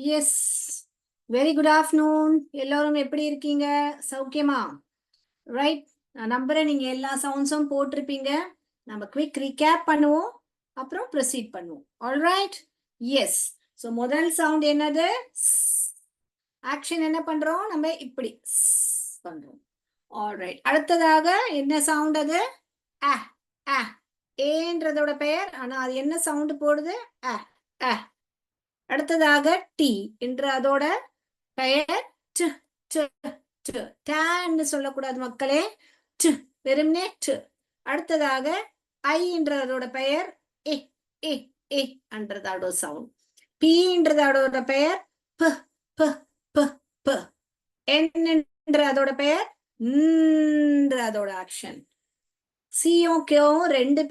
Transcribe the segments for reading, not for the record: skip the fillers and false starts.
S, very good afternoon. எல்லாரும் எப்படி இருக்கீங்க? சௌக்கியமா? ரைட், நான் நம்புறேன் நீங்க எல்லா சவுண்ட்ஸும் போட்டிருப்பீங்க. நம்ம குவிக் ரீகேப் பண்ணுவோம், அப்புறம் ப்ரொசீட் பண்ணுவோம். Alright, yes. ஸோ முதல் சவுண்ட் என்னது? ஆக்ஷன் என்ன பண்றோம்? நம்ம இப்படி பண்றோம். ஆல்ரைட், அடுத்ததாக என்ன சவுண்ட் அது? அ அ ஏன்றதோட பெயர், ஆனா அது என்ன சவுண்ட் போடுது? அ அ. அடுத்ததாக டி என்று அதோட பெயர் டு டு டு. டேன்னு சொல்லக்கூடாது மக்களே, டு வெறும்னே டு. அடுத்ததாக ஐ என்றதோட பெயர் ஏ ஏ ஏ என்றதோட சவுண்ட். பீன்றது அதோட பெயர் ப ப ப ப. என் என்ற அதோட பெயர் என்ற அதோட ஆக்ஷன். சியும் கேவும் ரெண்டு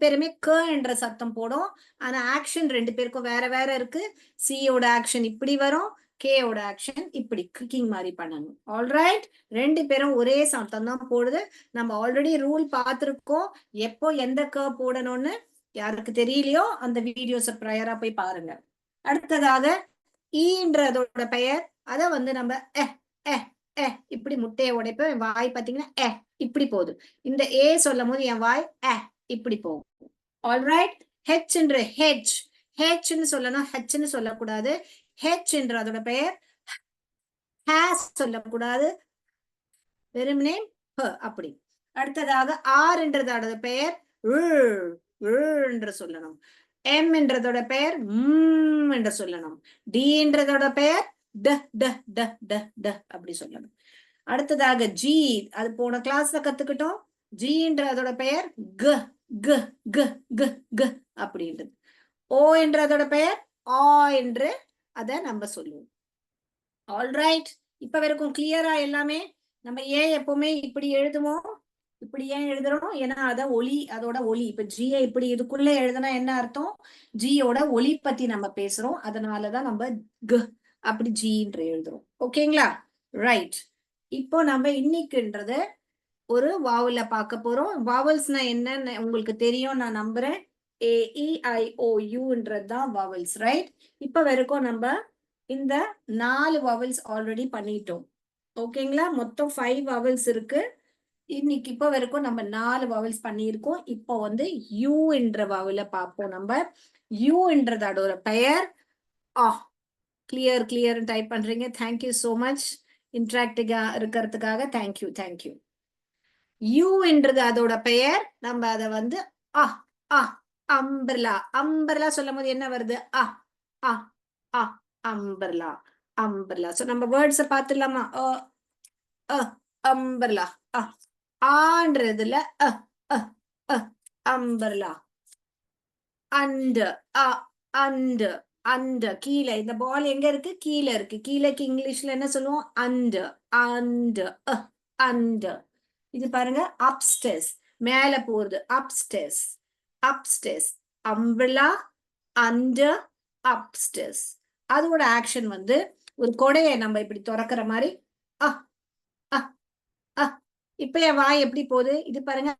பேருமே க என்ற சத்தம் போடும். ஆனா ஆக்ஷன் ரெண்டு பேருக்கும் வேற வேற இருக்கு. சியோட ஆக்ஷன் இப்படி வரும், கேயோட ஆக்ஷன் இப்படி கிளிக்கிங் மாதிரி பண்ணணும். ஆல்ரைட், ரெண்டு பேரும் ஒரே சத்தம் தான் போடுது. நம்ம ஆல்ரெடி ரூல் பார்த்துருக்கோம், எப்போ எந்த க போடணும்னு. யாருக்கு தெரியலையோ அந்த வீடியோஸை ப்ரையரா போய் பாருங்க. அடுத்ததாக ஈன்றதோட பெயர், அதை வந்து நம்ம இப்படி முட்டையை உடைப்ப வாய் பார்த்தீங்கன்னா இப்படி போகுது. இந்த ஏ சொல்லும் போது என் வாய் இப்படி போகும். ஆல்ரைட், ஹெச் என்று ஹெச் ஹெச்ன்னு சொல்லணும், ஹெச்ன்னு சொல்லக்கூடாது. ஹெச் என்ற அதோட பெயர் ஹேஸ் சொல்லக்கூடாது, வெறுமனே அப்படி. அடுத்ததாக ஆர் என்றது அதோட பெயர் என்று சொல்லணும். எம் என்றதோட பெயர் என்று சொல்லணும். டி என்றதோட பெயர் ட ட ட ட ட அப்படி சொல்லணும். அடுத்ததாக ஜி, அது போன கிளாஸ்ல கத்துக்கிட்டோம். ஜி என்ற அதோட பெயர் க க க க க அப்படின்றது. ஓ என்ற அதோட பெயர் ஆ என்று அதை நம்ம சொல்லுவோம். ஆல்ரைட், இப்ப வரைக்கும் கிளியரா எல்லாமே? நம்ம ஏன் எப்பவுமே இப்படி எழுதுவோம், இப்படி ஏன் எழுதுறோம்? ஏன்னா அத ஒலி, அதோட ஒலி. இப்ப ஜியை இப்படி இதுக்குள்ள எழுதுனா என்ன அர்த்தம்? ஜியோட ஒலி பத்தி நம்ம பேசுறோம், அதனாலதான் நம்ம க அப்படி ஜின்ற எழுதுறோம். ஓகேங்களா? ரைட், இப்போ நம்ம இன்னைக்குன்றது ஒரு வாவல பார்க்க போறோம். வாவல்ஸ்னா என்னன்னு உங்களுக்கு தெரியும் நான் நம்புறேன். AEIOUன்றதுதான் வாவல்ஸ். ரைட், இப்ப வரைக்கும் நம்ம இந்த 4 வவல்ஸ் ஆல்ரெடி பண்ணிட்டோம். ஓகேங்களா? மொத்தம் 5 வவல்ஸ் இருக்கு. இன்னைக்கு இப்ப வரைக்கும் நம்ம 4 வவல்ஸ் பண்ணியிருக்கோம். இப்போ வந்து யூ என்ற வவல பார்ப்போம். நம்ம யூ என்றது அதோட பெயர் கிளியர் கிளியர் டைப் பண்றீங்க, தேங்க்யூ சோ மச். இன்ட்ராக்டிவா இருக்கிறதுக்காக தேங்க்யூ. யூ என்றது அதோட பெயர். நம்ம அதை வந்து அம்பர்லா. அம்பர்லா சொல்லும் போது என்ன வருது? Umbrella umbrella. சோ நம்ம வேர்ட்ஸ பாத்துடலாமா? அம்பர்லா. ஆன்றதுல அம்பர்லா. அண்டர் அண்டர் அண்டர், கீழே. இந்த பால் எங்க இருக்கு? கீழே இருக்கு. கீழேக்கு இங்கிலீஷ்ல என்ன சொல்லுவோம்? Under under under. இது பாருங்க, அப்ஸ்டேர்ஸ், மேல போறது. Upstairs upstairs. அம்பிரலா under upstairs. அதோட ஆக்ஷன் வந்து ஒரு கொடையை நம்ம இப்படி திறக்கிற மாதிரி இப்ப என் வாய் எப்படி போகுது? இது பாருங்க,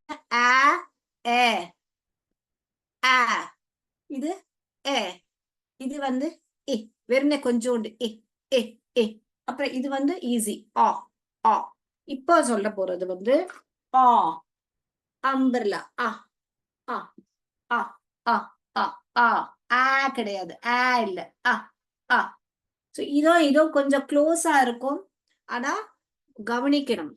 இது இது வந்து வெறும் கொஞ்சோண்டு அப்புறம் இது வந்து ஈஸி ஆ. இப்போ சொல்ல போறது வந்து அம்பர்லா. கிடையாது, இல்ல இதோ கொஞ்சம் க்ளோஸா இருக்கும், ஆனா கவனிக்கணும்.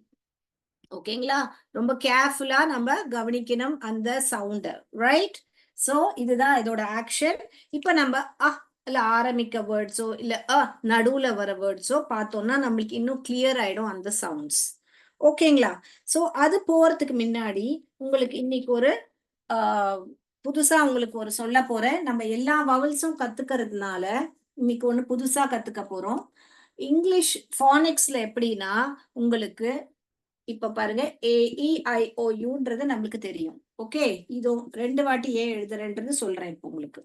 ஓகேங்களா? ரொம்ப கேர்ஃபுல்லா நம்ம கவனிக்கணும் அந்த சவுண்ட. ரைட், சோ இதுதான் இதோட ஆக்ஷன். இப்ப நம்ம இல்ல ஆரம்பிக்க வேர்ட்ஸோ இல்ல நடுவுல வர வேர்ட்ஸோ பார்த்தோம்னா நம்மளுக்கு இன்னும் கிளியர் ஆயிடும் அந்த சவுண்ட்ஸ். ஓகேங்களா? சோ அது போறதுக்கு முன்னாடி உங்களுக்கு இன்னைக்கு ஒரு புதுசா உங்களுக்கு ஒரு சொல்ல போறேன். நம்ம எல்லா வவல்ஸும் கத்துக்கிறதுனால இன்னைக்கு ஒண்ணு புதுசா கத்துக்க போறோம். இங்கிலீஷ் ஃபானிக்ஸ்ல எப்படின்னா, உங்களுக்கு இப்ப பாருங்க, AEIOUன்றது நம்மளுக்கு தெரியும். ஓகே, இதோ 2 வாட்டி ஏன் எழுதுறேன்றது சொல்றேன் இப்போ உங்களுக்கு.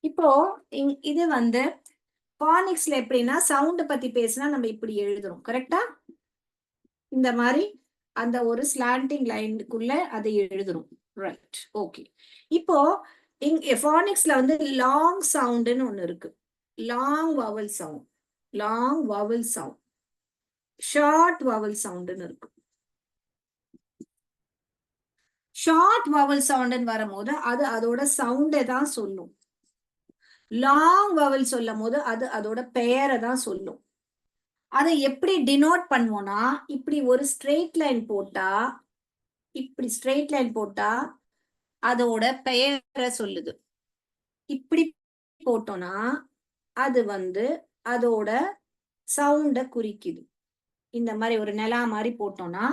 இப்போ இது வந்து பானிக்ஸ்ல எப்படின்னா, சவுண்ட் பத்தி பேசினா நம்ம இப்படி எழுதுறோம். கரெக்டா? இந்த மாதிரி அந்த ஒரு ஸ்லாண்டிங் லைனுக்குள்ள அதை எழுதுறோம். Right, okay. இப்போ பானிக்ஸ்ல வந்து லாங் சவுண்டுன்னு ஒண்ணு இருக்கு. Long vowel sound, long vowel sound, short vowel சவுண்டுன்னு இருக்கும். ஷார்ட் வவல் சவுண்டுன்னு வரும்போது அது அதோட சவுண்டை தான் சொல்லும். லாங் வவல் சொல்லும் போது அது அதோட பெயரை தான் சொல்லும். அதை எப்படி டினோட் பண்ணுவோம்னா, இப்படி ஒரு ஸ்ட்ரெயிட் லைன் போட்டா, இப்படி ஸ்ட்ரெயிட் லைன் போட்டா அதோட பெயரை சொல்லுது. இப்படி போட்டோம்னா அது வந்து அதோட சவுண்ட குறிக்குது. இந்த மாதிரி ஒரு நிலா மாதிரி போட்டோம்னா,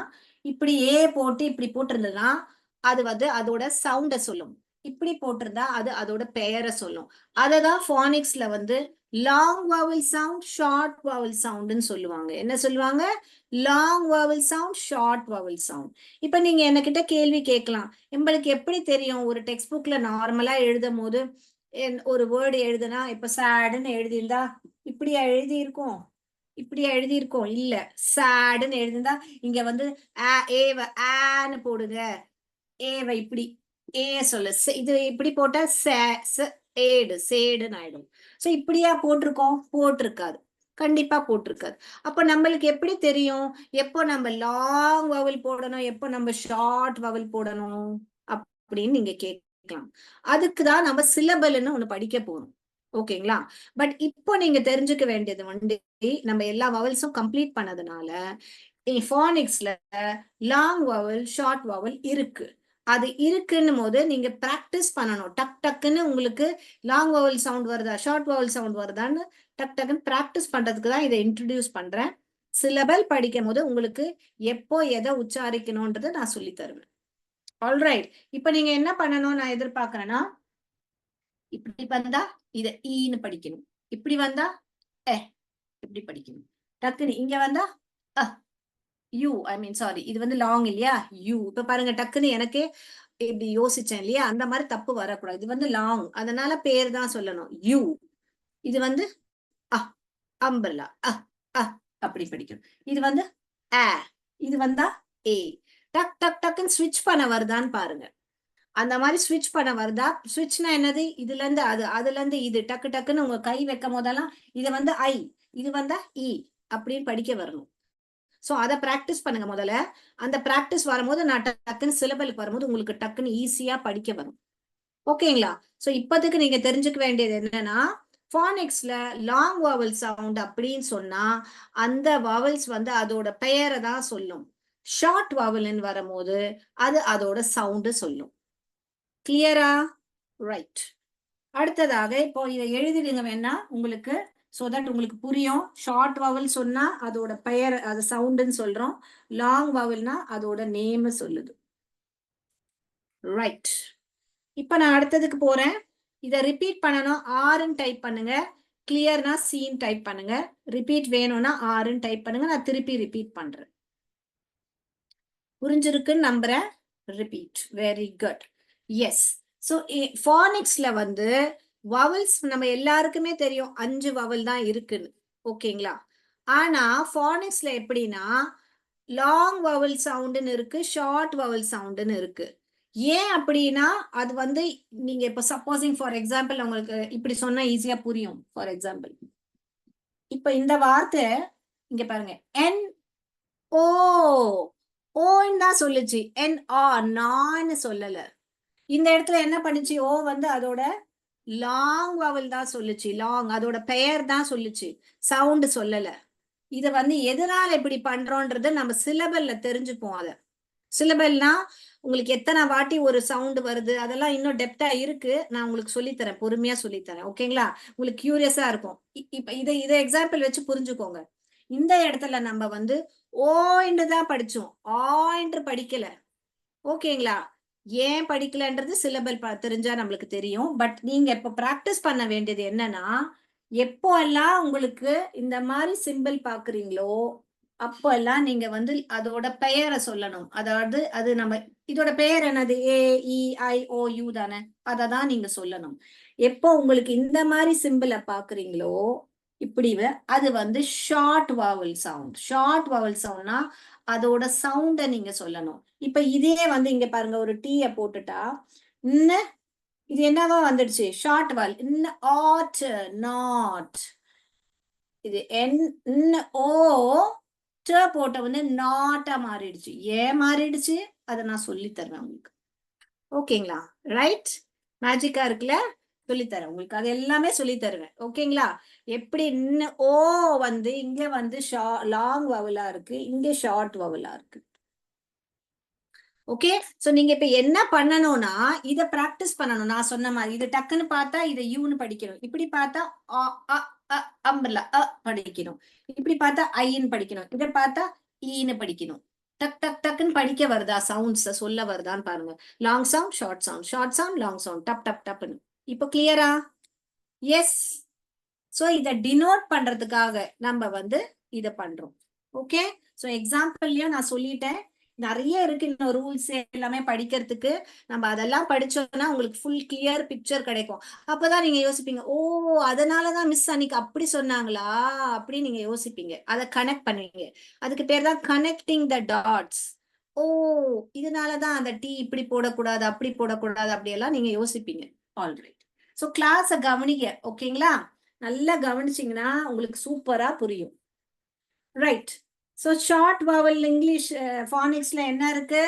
இப்படி ஏ போட்டு இப்படி போட்டிருந்ததுன்னா அது வந்து அதோட சவுண்ட சொல்லும். இப்படி போட்டிருந்தா அது அதோட பெயரை சொல்லும். அததான் ஃபானிக்ஸ்ல வந்து long vowel sound, short vowel சவுண்ட்னு சொல்லுவாங்க. என்ன சொல்லுவாங்க? Long vowel sound, short vowel sound. இப்ப நீங்க என்கிட்ட கேள்வி கேட்கலாம், உங்களுக்கு எப்படி தெரியும்? ஒரு டெக்ஸ்ட் புக்ல நார்மலா எழுதும் போது ஒரு வேர்டு எழுதுனா, இப்ப சேடுன்னு எழுதியிருந்தா இப்படியா எழுதி இருக்கும்? இப்படியா எழுதியிருக்கோம்? இல்ல. சேடுன்னு எழுதிருந்தா இங்க வந்து ஏவ ஆன்னு போடுங்க, ஏவ இப்படி ஏ சொல்லு, இது இப்படி போட்டா ஏடு சேடுன்னு ஆயிடும். சோ இப்படியா போட்டிருக்கோம்? போட்டிருக்காது, கண்டிப்பா போட்டிருக்காது. அப்ப நம்மளுக்கு எப்படி தெரியும் எப்போ நம்ம லாங் வவல் போடணும், எப்போ நம்ம ஷார்ட் வவல் போடணும் அப்படின்னு நீங்க கேட்கலாம். அதுக்குதான் நம்ம சிலபல்னு ஒண்ணு படிக்க போறோம். ஓகேங்களா? பட் இப்போ நீங்க தெரிஞ்சுக்க வேண்டியது வந்து, நம்ம எல்லா வவல்ஸும் கம்ப்ளீட் பண்ணதுனால ஃபானிக்ஸ்ல லாங் வவல், ஷார்ட் வவல் இருக்கு. அது இருக்குன்னு போது நீங்க பிராக்டிஸ் பண்ணணும். டக் டக்குன்னு உங்களுக்கு லாங் வவல் சவுண்ட் வருதா, ஷார்ட் வவல் சவுண்ட் வருதான்னு டக் டக்குன்னு பிராக்டிஸ் பண்றதுக்கு தான் இதை இன்ட்ரடியூஸ் பண்றேன். சிலபல் படிக்கும் போது உங்களுக்கு எப்போ எதை உச்சாரிக்கணும்ன்றதை நான் சொல்லி தருவேன். ஆல்ரைட். இப்ப நீங்க என்ன பண்ணணும் நான் எதிர்பார்க்கறேன்னா, இப்படி வந்தா இத ஈன்னு படிக்கணும், இப்படி வந்தா இப்படி படிக்கணும், டக்குன்னு இங்க வந்தா யூ, ஐ மீன் சாரி, இது வந்து லாங் இல்லையா, யூ. இப்ப பாருங்க டக்குன்னு எனக்கே இப்படி யோசிச்சேன் இல்லையா, அந்த மாதிரி தப்பு வரக்கூடாது. இது வந்து லாங், அதனால பேர் தான் சொல்லணும் யூ. இது வந்து அம்பர்லா, அப்படி படிக்கணும். இது வந்து இது வந்தா ஏ. டக் டக் டக்குன்னு ஸ்விட்ச் பண்ண வருதான்னு பாருங்க. அந்த மாதிரி ஸ்விட்ச் பண்ண வருதா? ஸ்விட்ச்னா என்னது? இதுல இருந்து அது, அதுல இருந்து இது, டக்கு டக்குன்னு உங்க கை வைக்கும் போதெல்லாம் இது வந்து ஐ, இது வந்தா இ அப்படின்னு படிக்க வரணும். சோ அதை பிராக்டிஸ் பண்ணுங்க முதல்ல. அந்த பிராக்டிஸ் வரும்போது நான் டக்குன்னு சிலபலுக்கு வரும்போது உங்களுக்கு டக்குன்னு ஈஸியா படிக்க வரும். ஓகேங்களா? சோ இப்போதைக்கு நீங்க தெரிஞ்சுக்க வேண்டியது என்னன்னா, ஃபானிக்ஸ்ல லாங் வவல் சவுண்ட் அப்படின்னு சொன்னா அந்த வவல்ஸ் வந்து அதோட பெயரை தான் சொல்லும். ஷார்ட் வவல்னு வரும்போது அது அதோட சவுண்ட் சொல்லும். கிளியரா? ரைட். அடுத்ததாக இப்போ இதை எழுதிடுங்க வேணா உங்களுக்கு, சோ தட் உங்களுக்கு புரியும். ஷார்ட் வவல் சொன்னா அதோட பெயர், அது சவுண்டுன்னு சொல்றோம். லாங் வவல்னா அதோட நேம் சொல்லுது. ரைட். இப்ப நான் அடுத்ததுக்கு போறேன். இதை ரிப்பீட் பண்ணணும். ஆர்ன்னு டைப் பண்ணுங்க. கிளியர்னா சீன் டைப் பண்ணுங்க. ரிப்பீட் வேணும்னா ஆர்ன்னு டைப் பண்ணுங்க. நான் திருப்பி ரிப்பீட் பண்றேன். புரிஞ்சிருக்குன்னு நம்புறேன். Repeat. Very good. Yes. So ஃபானிக்ஸ்ல வந்து வவல்ஸ் நம்ம எல்லாருக்குமே தெரியும் 5 வவல் தான் இருக்குன்னு. ஓகேங்களா? ஆனா ஃபானிக்ஸ்ல எப்படின்னா லாங் வவல் சவுண்டுன்னு இருக்கு, ஷார்ட் வவல் சவுண்டுன்னு இருக்கு. ஏன் அப்படின்னா அது வந்து நீங்க இப்ப சப்போசிங் ஃபார் எக்ஸாம்பிள் உங்களுக்கு இப்படி சொன்னா ஈஸியா புரியும். ஃபார் எக்ஸாம்பிள் இப்ப இந்த வார்த்தை இங்க பாருங்க, என் ஓ, ஓன்னு தான் சொல்லுச்சு, என் ஆ நான் சொல்லல. இந்த இடத்துல என்ன பண்ணுச்சு? ஓ வந்து அதோட லாங் வவல் தான் சொல்லுச்சு, லாங் அதோட பெயர் தான் சொல்லுச்சு, சவுண்ட் சொல்லல. இத வந்து எதனால இப்படி பண்றோம்ன்றது நம்ம சிலபல்ல தெரிஞ்சுப்போம். அத சிலபல்னா உங்களுக்கு எத்தனை வாட்டி ஒரு சவுண்ட் வருது அதெல்லாம் இன்னும் டெப்தா இருக்கு. நான் உங்களுக்கு சொல்லித்தரேன், பொறுமையா சொல்லித்தரேன். ஓகேங்களா? உங்களுக்கு கியூரியஸா இருக்கும். இப்ப இதை எக்ஸாம்பிள் வச்சு புரிஞ்சுக்கோங்க. இந்த இடத்துல நம்ம வந்து ஓ என்று தான் படிச்சோம், ஆ என்று படிக்கல. ஓகேங்களா? ஏன் படிக்கலன்றது சிலபல் தெரிஞ்சா நம்மளுக்கு தெரியும். பட் நீங்க இப்ப பிராக்டிஸ் பண்ண வேண்டியது என்னன்னா, எப்போ எல்லாம் உங்களுக்கு இந்த மாதிரி சிம்பிள் பாக்குறீங்களோ அப்போ எல்லாம் நீங்க வந்து அதோட பெயரை சொல்லணும். அதாவது அது நம்ம இதோட பெயர் என்னது? ஏ இ ஐ ஓ யூ தானே, அததான் நீங்க சொல்லணும். எப்போ உங்களுக்கு இந்த மாதிரி சிம்பிளை பாக்குறீங்களோ இப்படி அது வந்து short vowel sound. Short vowel சவுண்ட்னா அதோட சவுண்ட நீங்க சொல்லணும். இப்ப இதே வந்து இங்க பாருங்க, ஒரு டீய போட்டுட்டா இது என்னவா வந்துடுச்சு? Short vowel. Add not. இது ஓ போட்ட வந்து நாட்டா மாறிடுச்சு. ஏன் மாறிடுச்சு அதை நான் சொல்லி தருவேன் உங்களுக்கு. ஓகேங்களா? ரைட். மேஜிக்கா இருக்குல்ல? சொல்லித்தரேன் உங்களுக்கு. அது எல்லாமே சொல்லி தருவேன். ஓகேங்களா? எப்படி ஓ வந்து இங்க வந்து லாங் வவலா இருக்கு, இங்க ஷார்ட் வவலா இருக்கு. ஓகே. சோ நீங்க இப்ப என்ன பண்ணணும்னா இத பிராக்டிஸ் பண்ணணும். நான் சொன்ன மாதிரி இது டக்குன்னு பார்த்தா இதை யூன்னு படிக்கணும். இப்படி பார்த்தா அம்பர்லா படிக்கணும். இப்படி பார்த்தா ஐன்னு படிக்கணும். இதை பார்த்தா ஈன்னு படிக்கணும். டக் டக் டக்குன்னு படிக்க வருதா? சவுண்ட்ஸ் சொல்ல வருதான்னு பாருங்க. Long sound, short sound, short sound, long sound, டப் டப் டப்னு. இப்போ கிளியரா? எஸ். சோ இத டினோட் பண்றதுக்காக நம்ம வந்து இத பண்றோம். ஓகே. சோ எக்ஸாம்பிள்லயும் நான் சொல்லிட்டேன். நிறைய இருக்கு இன்னும் ரூல்ஸ் எல்லாமே படிக்கிறதுக்கு. நம்ம அதெல்லாம் படிச்சோம்னா உங்களுக்கு ஃபுல் கிளியர் பிக்சர் கிடைக்கும். அப்பதான் நீங்க யோசிப்பீங்க, ஓ அதனாலதான் மிஸ் அன்னைக்கு அப்படி சொன்னாங்களா அப்படி நீங்க யோசிப்பீங்க. அதை கனெக்ட் பண்ணுவீங்க. அதுக்கு பேர் தான் கனெக்டிங் த டாட்ஸ். ஓ இதனாலதான் அந்த டீ இப்படி போடக்கூடாது, அப்படி போடக்கூடாது, அப்படியெல்லாம் நீங்க யோசிப்பீங்க. ஆல்ரைட். சோ கிளாஸ கவனிங்க. ஓகேங்களா? நல்லா கவனிச்சிங்கன்னா உங்களுக்கு சூப்பரா புரியும். Right. So short vowel English ஃபானிக்ஸ்ல என்ன இருக்கு?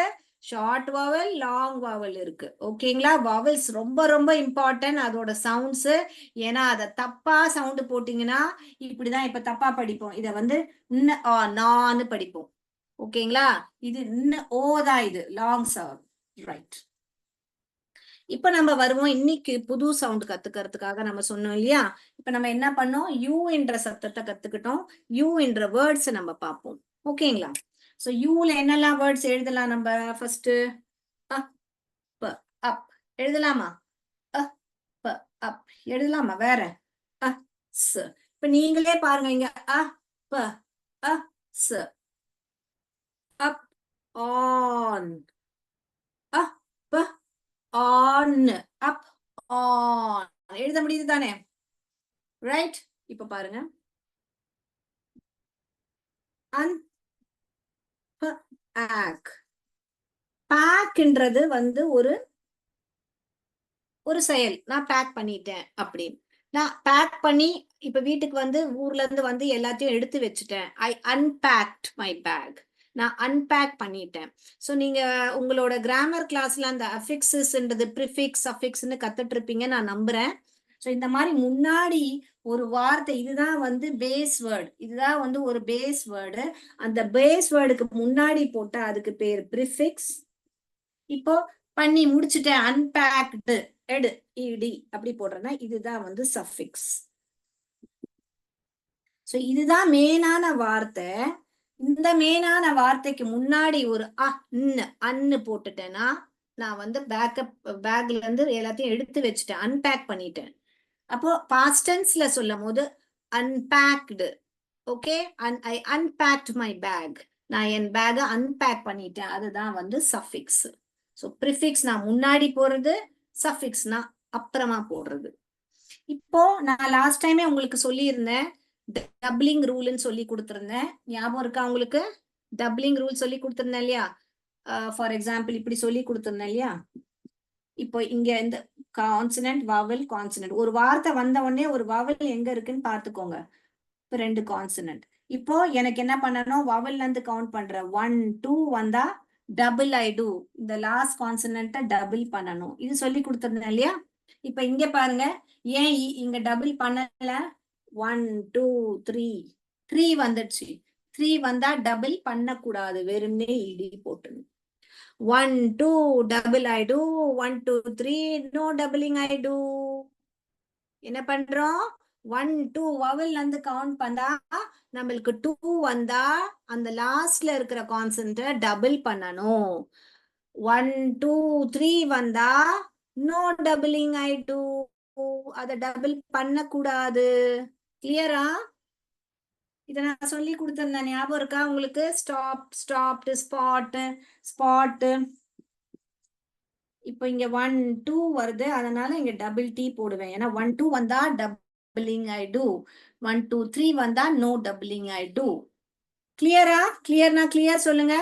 ஷார்ட் வவல், லாங் வவல் இருக்கு. ஓகேங்களா? வவல்ஸ் ரொம்ப ரொம்ப இம்பார்ட்டன்ட். அதோட சவுண்ட்ஸ். ஏன்னா அதை தப்பா சவுண்ட் போட்டீங்கன்னா இப்படிதான் இப்ப தப்பா படிப்போம். இதை வந்து நான்னு படிப்போம். ஓகேங்களா? இது ஓதான். இது லாங் சவுண்ட். ரைட். இப்ப நம்ம வருவோம். இன்னைக்கு புது சவுண்ட் கத்துக்கிறதுக்காக நம்ம சொன்னோம் இல்லையா? இப்ப நம்ம என்ன பண்ணோம்? யூ என்ற சத்தத்தை கத்துக்கிட்டோம். யூ என்ற வேர்ட்ஸ் நம்ம பார்ப்போம். ஓகேங்களா? சோ யூல என்னெல்லாம் வேர்ட்ஸ் எழுதலாம் நம்ம? ஃபர்ஸ்ட் அப் எழுதலாமா? அப் எழுதலாமா? வேற இப்ப நீங்களே பாருங்க. இங்க up on on up on எழுத முடியுது தானே? ரைட். இப்ப பாருங்க. பேக்ன்றது வந்து ஒரு செயல். நான் பேக் பண்ணிட்டேன் அப்படின்னு. நான் பேக் பண்ணி இப்ப வீட்டுக்கு வந்து ஊர்ல இருந்து வந்து எல்லாத்தையும் எடுத்து வச்சுட்டேன். ஐ அன்பேக்ட் மை பேக். நான் அன்பேக் பண்ணிட்டேன். சோ நீங்க உங்களோட கிராமர் கிளாஸ்ல அந்த அஃபிக்ஸஸ்ன்றது ப்ரிஃபிக்ஸ் அஃபிக்ஸ்னு கத்துட்டு இருப்பீங்க நான் நம்புறேன். சோ இந்த மாதிரி முன்னாடி ஒரு வார்த்தை இதுதான் வந்து பேஸ் வேர்டு. இதுதான் வந்து ஒரு பேஸ் வேர்டு. அந்த பேஸ் வேர்டுக்கு முன்னாடி போட்டா அதுக்கு பேர் ப்ரிஃபிக்ஸ். இப்போ பண்ணி முடிச்சுட்டேன் அன்பேக்டு எடு இடி அப்படி போடுறேன்னா இதுதான் வந்து சஃபிக்ஸ். சோ இதுதான் மெயினான வார்த்தை. இந்த மெயினான வார்த்தைக்கு முன்னாடி ஒரு அன்னு போட்டுட்டேன்னா நான் வந்து பேக்ல இருந்து எல்லாத்தையும் எடுத்து வச்சுட்டேன், அன்பேக் பண்ணிட்டேன். அப்போ பாஸ்ட் டென்ஸ்ல சொல்லும் போது unpacked. Okay. I unpacked my bag. நான் என் பேக்கை அன்பேக் பண்ணிட்டேன். அதுதான் வந்து சஃபிக்ஸ். ஸோ ப்ரிஃபிக்ஸ் நான் முன்னாடி போடுறது, சஃபிக்ஸ் நான் அப்புறமா போடுறது. இப்போ நான் லாஸ்ட் டைமே உங்களுக்கு சொல்லியிருந்தேன், டப்ளிங் ரூல்னு சொல்லி கொடுத்துருந்தேன். ஞாபகம் இருக்கா உங்களுக்கு? டப்ளிங் ரூல் சொல்லி கொடுத்துருந்தேன் இல்லையா? ஃபார் எக்ஸாம்பிள் இப்படி சொல்லி கொடுத்துருந்தேன் இல்லையா? இப்போ இங்க இந்த கான்சனன்ட் வவல் கான்சனன்ட் ஒரு வார்த்தை வந்த உடனே ஒரு வவல் எங்க இருக்குன்னு பாத்துக்கோங்க. இப்போ 2 கான்சனன்ட். இப்போ எனக்கு என்ன பண்ணணும்? வவல்ல இருந்து கவுண்ட் பண்றேன். 1 2 வந்தா டபுள் ஐ டூ. இந்த லாஸ்ட் கான்சனன்ட்டை டபுள் பண்ணணும். இது சொல்லி கொடுத்துருந்தேன் இல்லையா? இப்ப இங்க பாருங்க. ஏன் இங்க டபுள் பண்ணல? 1 2 3 வந்துடுச்சு. 3 வந்தா டபுள் பண்ணக்கூடாது, வெறும்னே இடி போட்டுணும். 1 2 double I do, 1 2 3 no doubling I do. என்ன பண்றோம்? 1 2 வவல் வந்து கவுண்ட் பண்ணா நம்மளுக்கு 2 வந்தா அந்த லாஸ்ட்ல இருக்கிற கான்சன்ட் டபுள் பண்ணணும். 1 2 3 வந்தா நோ டபுளிங் ஐ டூ. அத டபுள் பண்ணக்கூடாது. கிளியரா? இத நான் சொல்லி கொடுத்திருந்தேன், ஞாபகம் இருக்கா உங்களுக்கு? Stop, stopped, spot. இப்போ இங்க 1 2 வருது, அதனால இங்க டபுள் டி போடுவேன். ஏன்னா 1 2 வந்தா டபுளிங் ஐ டூ, 1 2 3 வந்தா நோ டபுளிங் ஐ டூ. கிளியரா? கிளியர்னா கிளியர் சொல்லுங்க.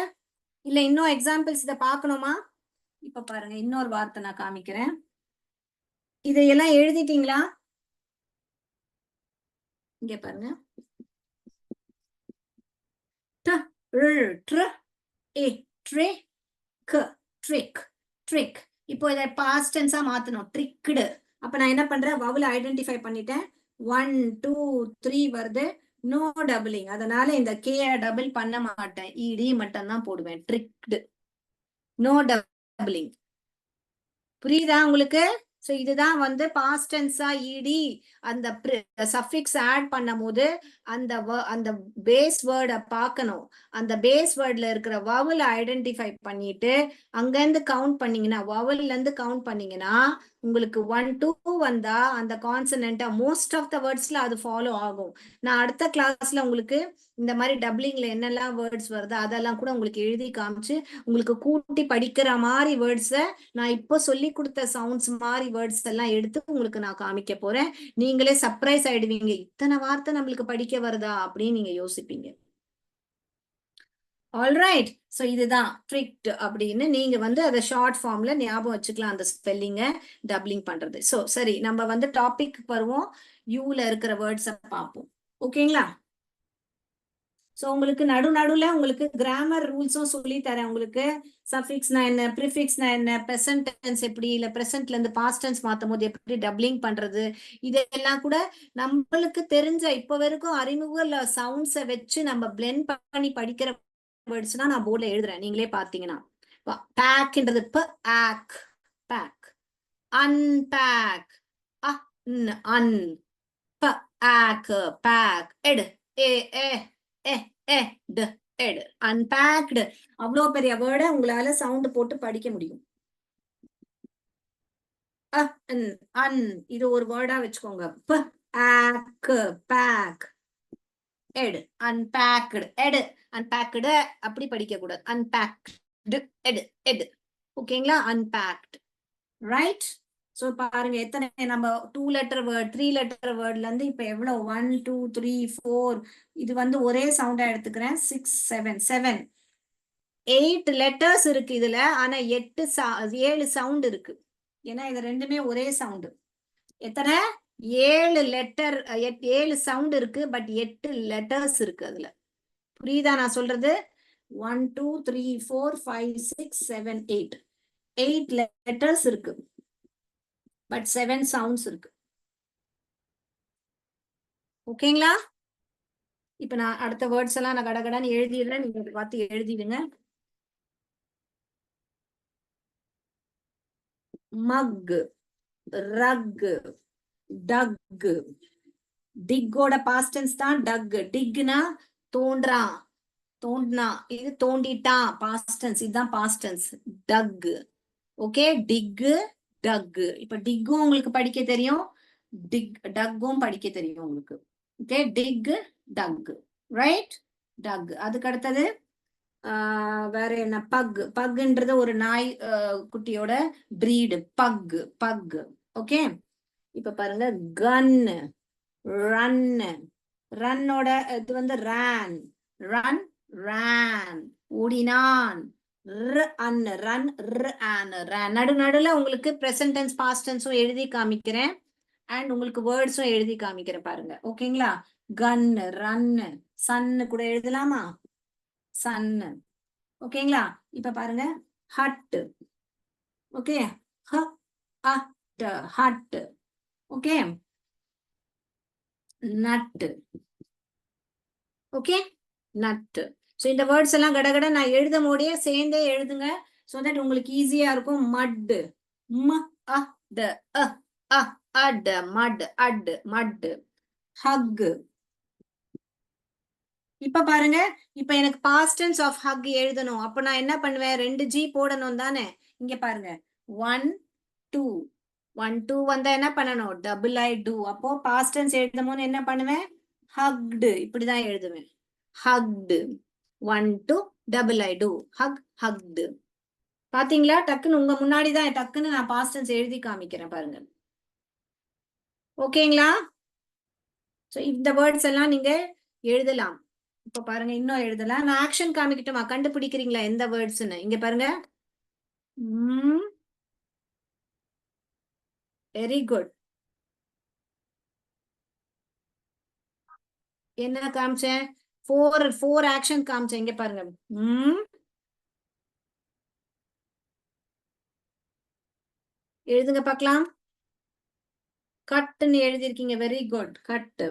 இல்ல இன்னும் எக்ஸாம்பிள்ஸ் இதை பார்க்கணுமா? இப்ப பாருங்க, இன்னொரு வார்த்தை நான் காமிக்கிறேன். இதையெல்லாம் எழுதிட்டீங்களா? இங்க பாருங்க. ட ர் ட்ர ஏ ட்ரே க ட்ரிக் ட்ரிக். இப்போ இதை பாஸ்ட் டென்ஸா மாத்தணும். ட்ரிக்டு. அப்ப நான் என்ன பண்றேன், வவுல ஐடென்டிஃபை பண்ணிட்டேன். 1 2 3 வருது. No doubling. அதனால இந்த கே டபுள் பண்ண மாட்டேன். இடி மட்டும் தான் போடுவேன். ட்ரிக்டு. No doubling. புரியுதா உங்களுக்கு? சோ இதுதான் வந்து பாஸ்ட் டென்ஸா இடி அந்த சஃபிக்ஸ் ஆட் பண்ணும்போது அந்த பேஸ் வேர்டை பார்க்கணும். அந்த பேஸ் வேர்ட்ல இருக்கிற வவல் ஐடென்டிஃபை பண்ணிட்டு அங்கிருந்து கவுண்ட் பண்ணீங்கன்னா, வவல்ல இருந்து கவுண்ட் பண்ணீங்கன்னா உங்களுக்கு 1 2 வந்தா அந்த கான்சனன்ட்டா மோஸ்ட் ஆஃப் த வேர்ட்ஸ்ல அது ஃபாலோ ஆகும். நான் அடுத்த கிளாஸ்ல உங்களுக்கு இந்த மாதிரி டபுளிங்ல என்னெல்லாம் வேர்ட்ஸ் வருது அதெல்லாம் கூட உங்களுக்கு எழுதி காமிச்சு உங்களுக்கு கூட்டி படிக்கிற மாதிரி வேர்ட்ஸை நான் இப்போ சொல்லி கொடுத்த சவுண்ட்ஸ் மாதிரி வேர்ட்ஸ் எல்லாம் எடுத்து உங்களுக்கு நான் காமிக்க போறேன். நீங்களே சர்ப்ரைஸ் ஆயிடுவீங்க, இத்தனை வார்த்தை நம்மளுக்கு படிக்க வருதா அப்படின்னு நீங்க யோசிப்பீங்க. ஆல்ரைட். ஸோ இதுதான் ட்ரிக்ட் அப்படின்னு நீங்க வந்து அதை ஷார்ட் ஃபார்ம்ல ஞாபகம் வச்சுக்கலாம், அந்த ஸ்பெல்லிங்க டப்ளிங் பண்றது. ஸோ சரி, நம்ம வந்து டாபிக் வருவோம். யூல இருக்கிற வேர்ட்ஸை பார்ப்போம். ஓகேங்களா? ஸோ உங்களுக்கு நடுவுல உங்களுக்கு கிராமர் ரூல்ஸும் சொல்லி தரேன். உங்களுக்கு சஃபிக்ஸ்னா என்ன, ப்ரிஃபிக்ஸ்னா என்ன, ப்ரெசன்ட் டென்ஸ் எப்படி, இல்ல ப்ரெசன்ட்ல இருந்து பாஸ்ட் டென்ஸ் மாத்தும் போது எப்படி டப்ளிங் பண்றது, இதெல்லாம் கூட நம்மளுக்கு தெரிஞ்ச இப்ப வரைக்கும் அறிமுக சவுண்ட்ஸை வச்சு நம்ம பிளெண்ட் பண்ணி படிக்கிற வேர்ட்ஸ்னா நான் போர்ட்ல எழுதுறேன். நீங்களே பாத்தீங்கன்னா பேக்ன்றது ack pack, unpack un pack pack, எடு A A A A to எடு, அன்பேக்டு. அவ்வளோ பெரிய வேர்டை உங்களால சவுண்ட் போட்டு படிக்க முடியும். அன் இது ஒரு வேர்டா வச்சுக்கோங்க. பேக் எடு, அன்பேக்டு எடு, அன்பேக்டு அப்படி படிக்க கூடாது. அன்பேக்டு எடு எடு. ஓகேங்களா? அன்பேக்டு. ரைட். ஸோ பாருங்க எத்தனை நம்ம 2 லெட்டர் வேர்ட் 3 லெட்டர் வேர்ட்ல இருந்து இப்ப எவ்வளவு 1 2 3 4 இது வந்து ஒரே சவுண்டா எடுத்துக்கிறேன். 6 7 7 8 லெட்டர்ஸ் இருக்கு இதுல. ஆனா 7 சவுண்ட் இருக்கு. ஏன்னா இது ரெண்டுமே ஒரே சவுண்டு. எத்தனை? 7 லெட்டர் 7 சவுண்ட் இருக்கு. பட் 8 லெட்டர்ஸ் இருக்கு அதுல. புரியுதா நான் சொல்றது? 1 2 3 4 5 6 7 8 8 லெட்டர்ஸ் இருக்கு. பட் 7 சவுண்ட்ஸ் இருக்கு. ஓகேங்களா? இப்ப நான் அடுத்த வேர்ட்ஸ் எல்லாம் நான் கடகடான்னு எழுதிடுறேன். நீங்க பார்த்து எழுதிடுங்க. மக், ரக், டக். டிக்கோட பாஸ்ட் டென்ஸ் தான் டக். டிக்னா தோன்றான், தோண்டினா. இது தோண்டிட்டான் பாஸ்ட் டென்ஸ். இதுதான் பாஸ்ட் டென்ஸ் டக். ஓகே, டிக் டக். இப்ப டிக்கும் உங்களுக்கு படிக்க தெரியும், டக்கும் படிக்க தெரியும் உங்களுக்கு. ஓகே, டிக் டக். ரைட், டக். அதுக்கு அடுத்தது வேற என்ன? பக். பக்ன்றது ஒரு நாய் குட்டியோட பிரீடு. Buck buck. ஓகே, இப்ப பாருங்க கன், ரன். ரன்னோட இது வந்து ரன். ரன் ரன் ஓடினான். ரன் நடுல உங்களுக்கு பிரசன்ட் டென்ஸ் பாஸ்ட் டென்ஸும் எழுதி காமிக்கிறேன். அண்ட் உங்களுக்கு வேர்ட்ஸும் எழுதி காமிக்கிறேன் பாருங்க. ஓகேங்களா? கன், ரன், சன்னு கூட எழுதலாமா? சன்னு. ஓகேங்களா? இப்ப பாருங்க hut. Okay, hut. Okay, nut. Okay, nut. So இந்த வேர்ட்ஸ் எல்லாம் கடகட நான் எழுத போதே சேர்ந்தே எழுதுங்க. ஸோ தட் உங்களுக்கு ஈஸியா இருக்கும். மட், அட் மட் அட் மட். ஹக். இப்ப பாருங்க, இப்ப எனக்கு பாஸ்ட் டென்ஸ் ஆஃப் ஹக் எழுதணும். அப்ப நான் என்ன பண்ணுவேன்? 2 ஜி போடணும் தானே. இங்க பாருங்க 1 2 1 2 வந்தா என்ன பண்ணணும்? டபுள் ஐ டூ. அப்போ பாஸ்ட் டென்ஸ் எழுதும் போது என்ன பண்ணுவேன்? ஹக்டு. இப்படிதான் எழுதுவேன். ஹக்டு. 1 2 டபுள் ஐ டூ. ஹக் ஹக்டு. பாத்தீங்களா? டக்குன்னு உங்க முன்னாடிதான் டக்குன்னு நான் பாஸ்ட் டென்ஸ் எழுதி காமிக்கிறேன் பாருங்க. ஓகேங்களா? சோ இந்த வேர்ட்ஸ் எல்லாம் நீங்க எழுதலாம். இப்ப பாருங்க இன்னும் எழுதலாம். நான் ஆக்ஷன் காமிக்கிட்டுமா? கண்டுபிடிக்கிறீங்களா எந்த வேர்ட்ஸ்னு? இங்க பாருங்க. Very good. என்ன காமிச்சேன்? ஃபோர் ஆக்ஷன் காமிச்சேன். இங்க பாருங்க. எழுதுங்க பார்க்கலாம். கட்டுன்னு எழுதிருக்கீங்க. Very good. கட்டு.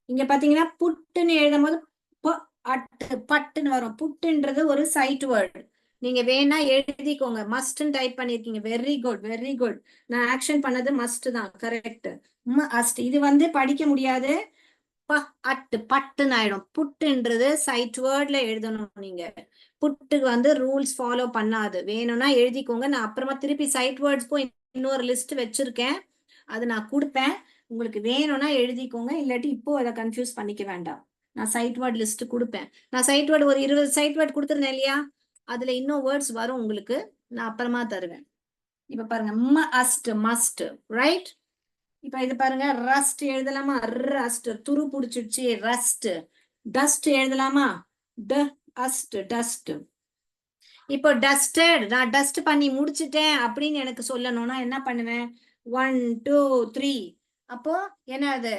இங்க பாத்தீங்கன்னா புட்டுன்னு எழுதும் போது பட்டுன்னு வரும். புட்டுன்றது ஒரு சைட் வேர்டு. நீங்க வேணா எழுதிக்கோங்க. மஸ்ட்னு டைப் பண்ணிருக்கீங்க. Very good, very good. நான் ஆக்ஷன் பண்ணது மஸ்ட் தான். கரெக்ட். மஸ்ட். இது வந்து படிக்க முடியாது. பட்டுன்னு ஆயிடும். புட்டுன்றது சைட் வேர்ட்ல எழுதணும். நீங்க புட்டுக்கு வந்து ரூல்ஸ் ஃபாலோ பண்ணாது. வேணும்னா எழுதிக்கோங்க. நான் அப்புறமா திருப்பி சைட் வேர்ட்ஸ்க்கும் இன்னொரு லிஸ்ட் வச்சிருக்கேன். அது நான் கொடுப்பேன். உங்களுக்கு வேணும்னா எழுதிக்கோங்க. இல்லாட்டி இப்போ அதை கன்ஃபியூஸ் பண்ணிக்க வேண்டாம். நான் சைட் வேர்ட் லிஸ்ட் கொடுப்பேன். நான் சைட் வேர்டு ஒரு 20 சைட் வேர்ட் கொடுத்துருந்தேன் இல்லையா? அதுல இன்னும் வேர்ட்ஸ் வரும் உங்களுக்கு. நான் அப்புறமா தருவேன். இப்ப பாருங்க. Must right. இப்ப இது பாருங்க. ரஸ்ட் எழுதலாமா? ரஸ்ட். துரு புடிச்சிடுச்சு. ரஸ்ட். டஸ்ட் எழுதலாமா? டஸ்ட். இப்போ டஸ்டட். நான் டஸ்ட் பண்ணி முடிச்சிட்டேன் அப்படின்னு எனக்கு சொல்லணும்னா என்ன பண்ணுவேன்? 1 2 3. அப்போ என்ன அது?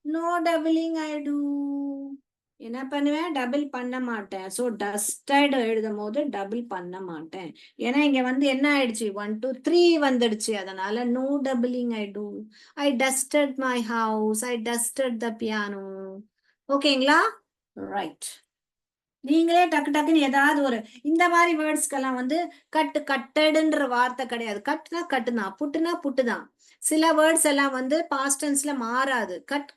No doubling I two. என்ன பண்ணுவேன்? டபுள் பண்ண மாட்டேன். ஸோ டஸ்டட் எழுதும் போது டபுள் பண்ண மாட்டேன். ஏன்னா இங்க வந்து என்ன ஆயிடுச்சு? 1 2 3 வந்துடுச்சு. அதனால no doubling I do. I dusted my house. I dusted the piano. ஓகேங்களா? ரைட். நீங்களே டக்கு டக்குன்னு ஏதாவது ஒரு இந்த மாதிரி வேர்ட்ஸ்க்கெல்லாம் வந்து கட்டடுன்ற வார்த்தை கிடையாது. கட்டுனா கட்டுதான், புட்டுனா புட்டுதான். சில வேர்ட்ஸ் எல்லாம் வந்து பாஸ்ட் டென்ஸ்ல மாறாது. கட்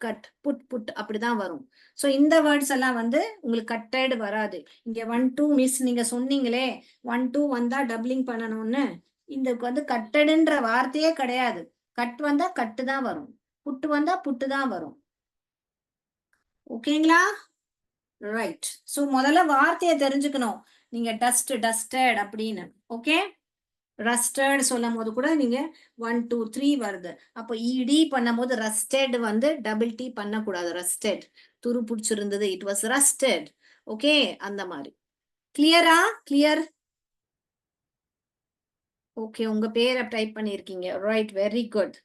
புட் அப்படிதான் வரும். ஸோ இந்த வேர்ட்ஸ் எல்லாம் வந்து உங்களுக்கு கட்டடு வராது. இங்க 1 2 மிஸ் நீங்க சொன்னீங்களே 1 2 வந்தா டபுளிங் பண்ணணும்னு. இந்த வந்து கட்டடுன்ற வார்த்தையே கிடையாது. கட் வந்தா கட்டு தான் வரும். புட்டு வந்தா புட்டு தான் வரும். ஓகேங்களா? ரைட். ஸோ முதல்ல வார்த்தையை தெரிஞ்சுக்கணும். நீங்க டஸ்டட் அப்படின்னு. ஓகே. ரஸ்டட் சொல்லும் போது கூட நீங்க 1 2 3 வருது. அப்போ இடி பண்ணும் போது ரஸ்டட் வந்து டபுள் டி பண்ணக்கூடாது. ரஸ்டட் துரு பிடிச்சிருந்தது. It was ரஸ்டட். ஓகே. அந்த மாதிரி. கிளியரா? கிளியர். ஓகே. உங்க பேரை டைப் பண்ணிருக்கீங்க. ரைட். Very good.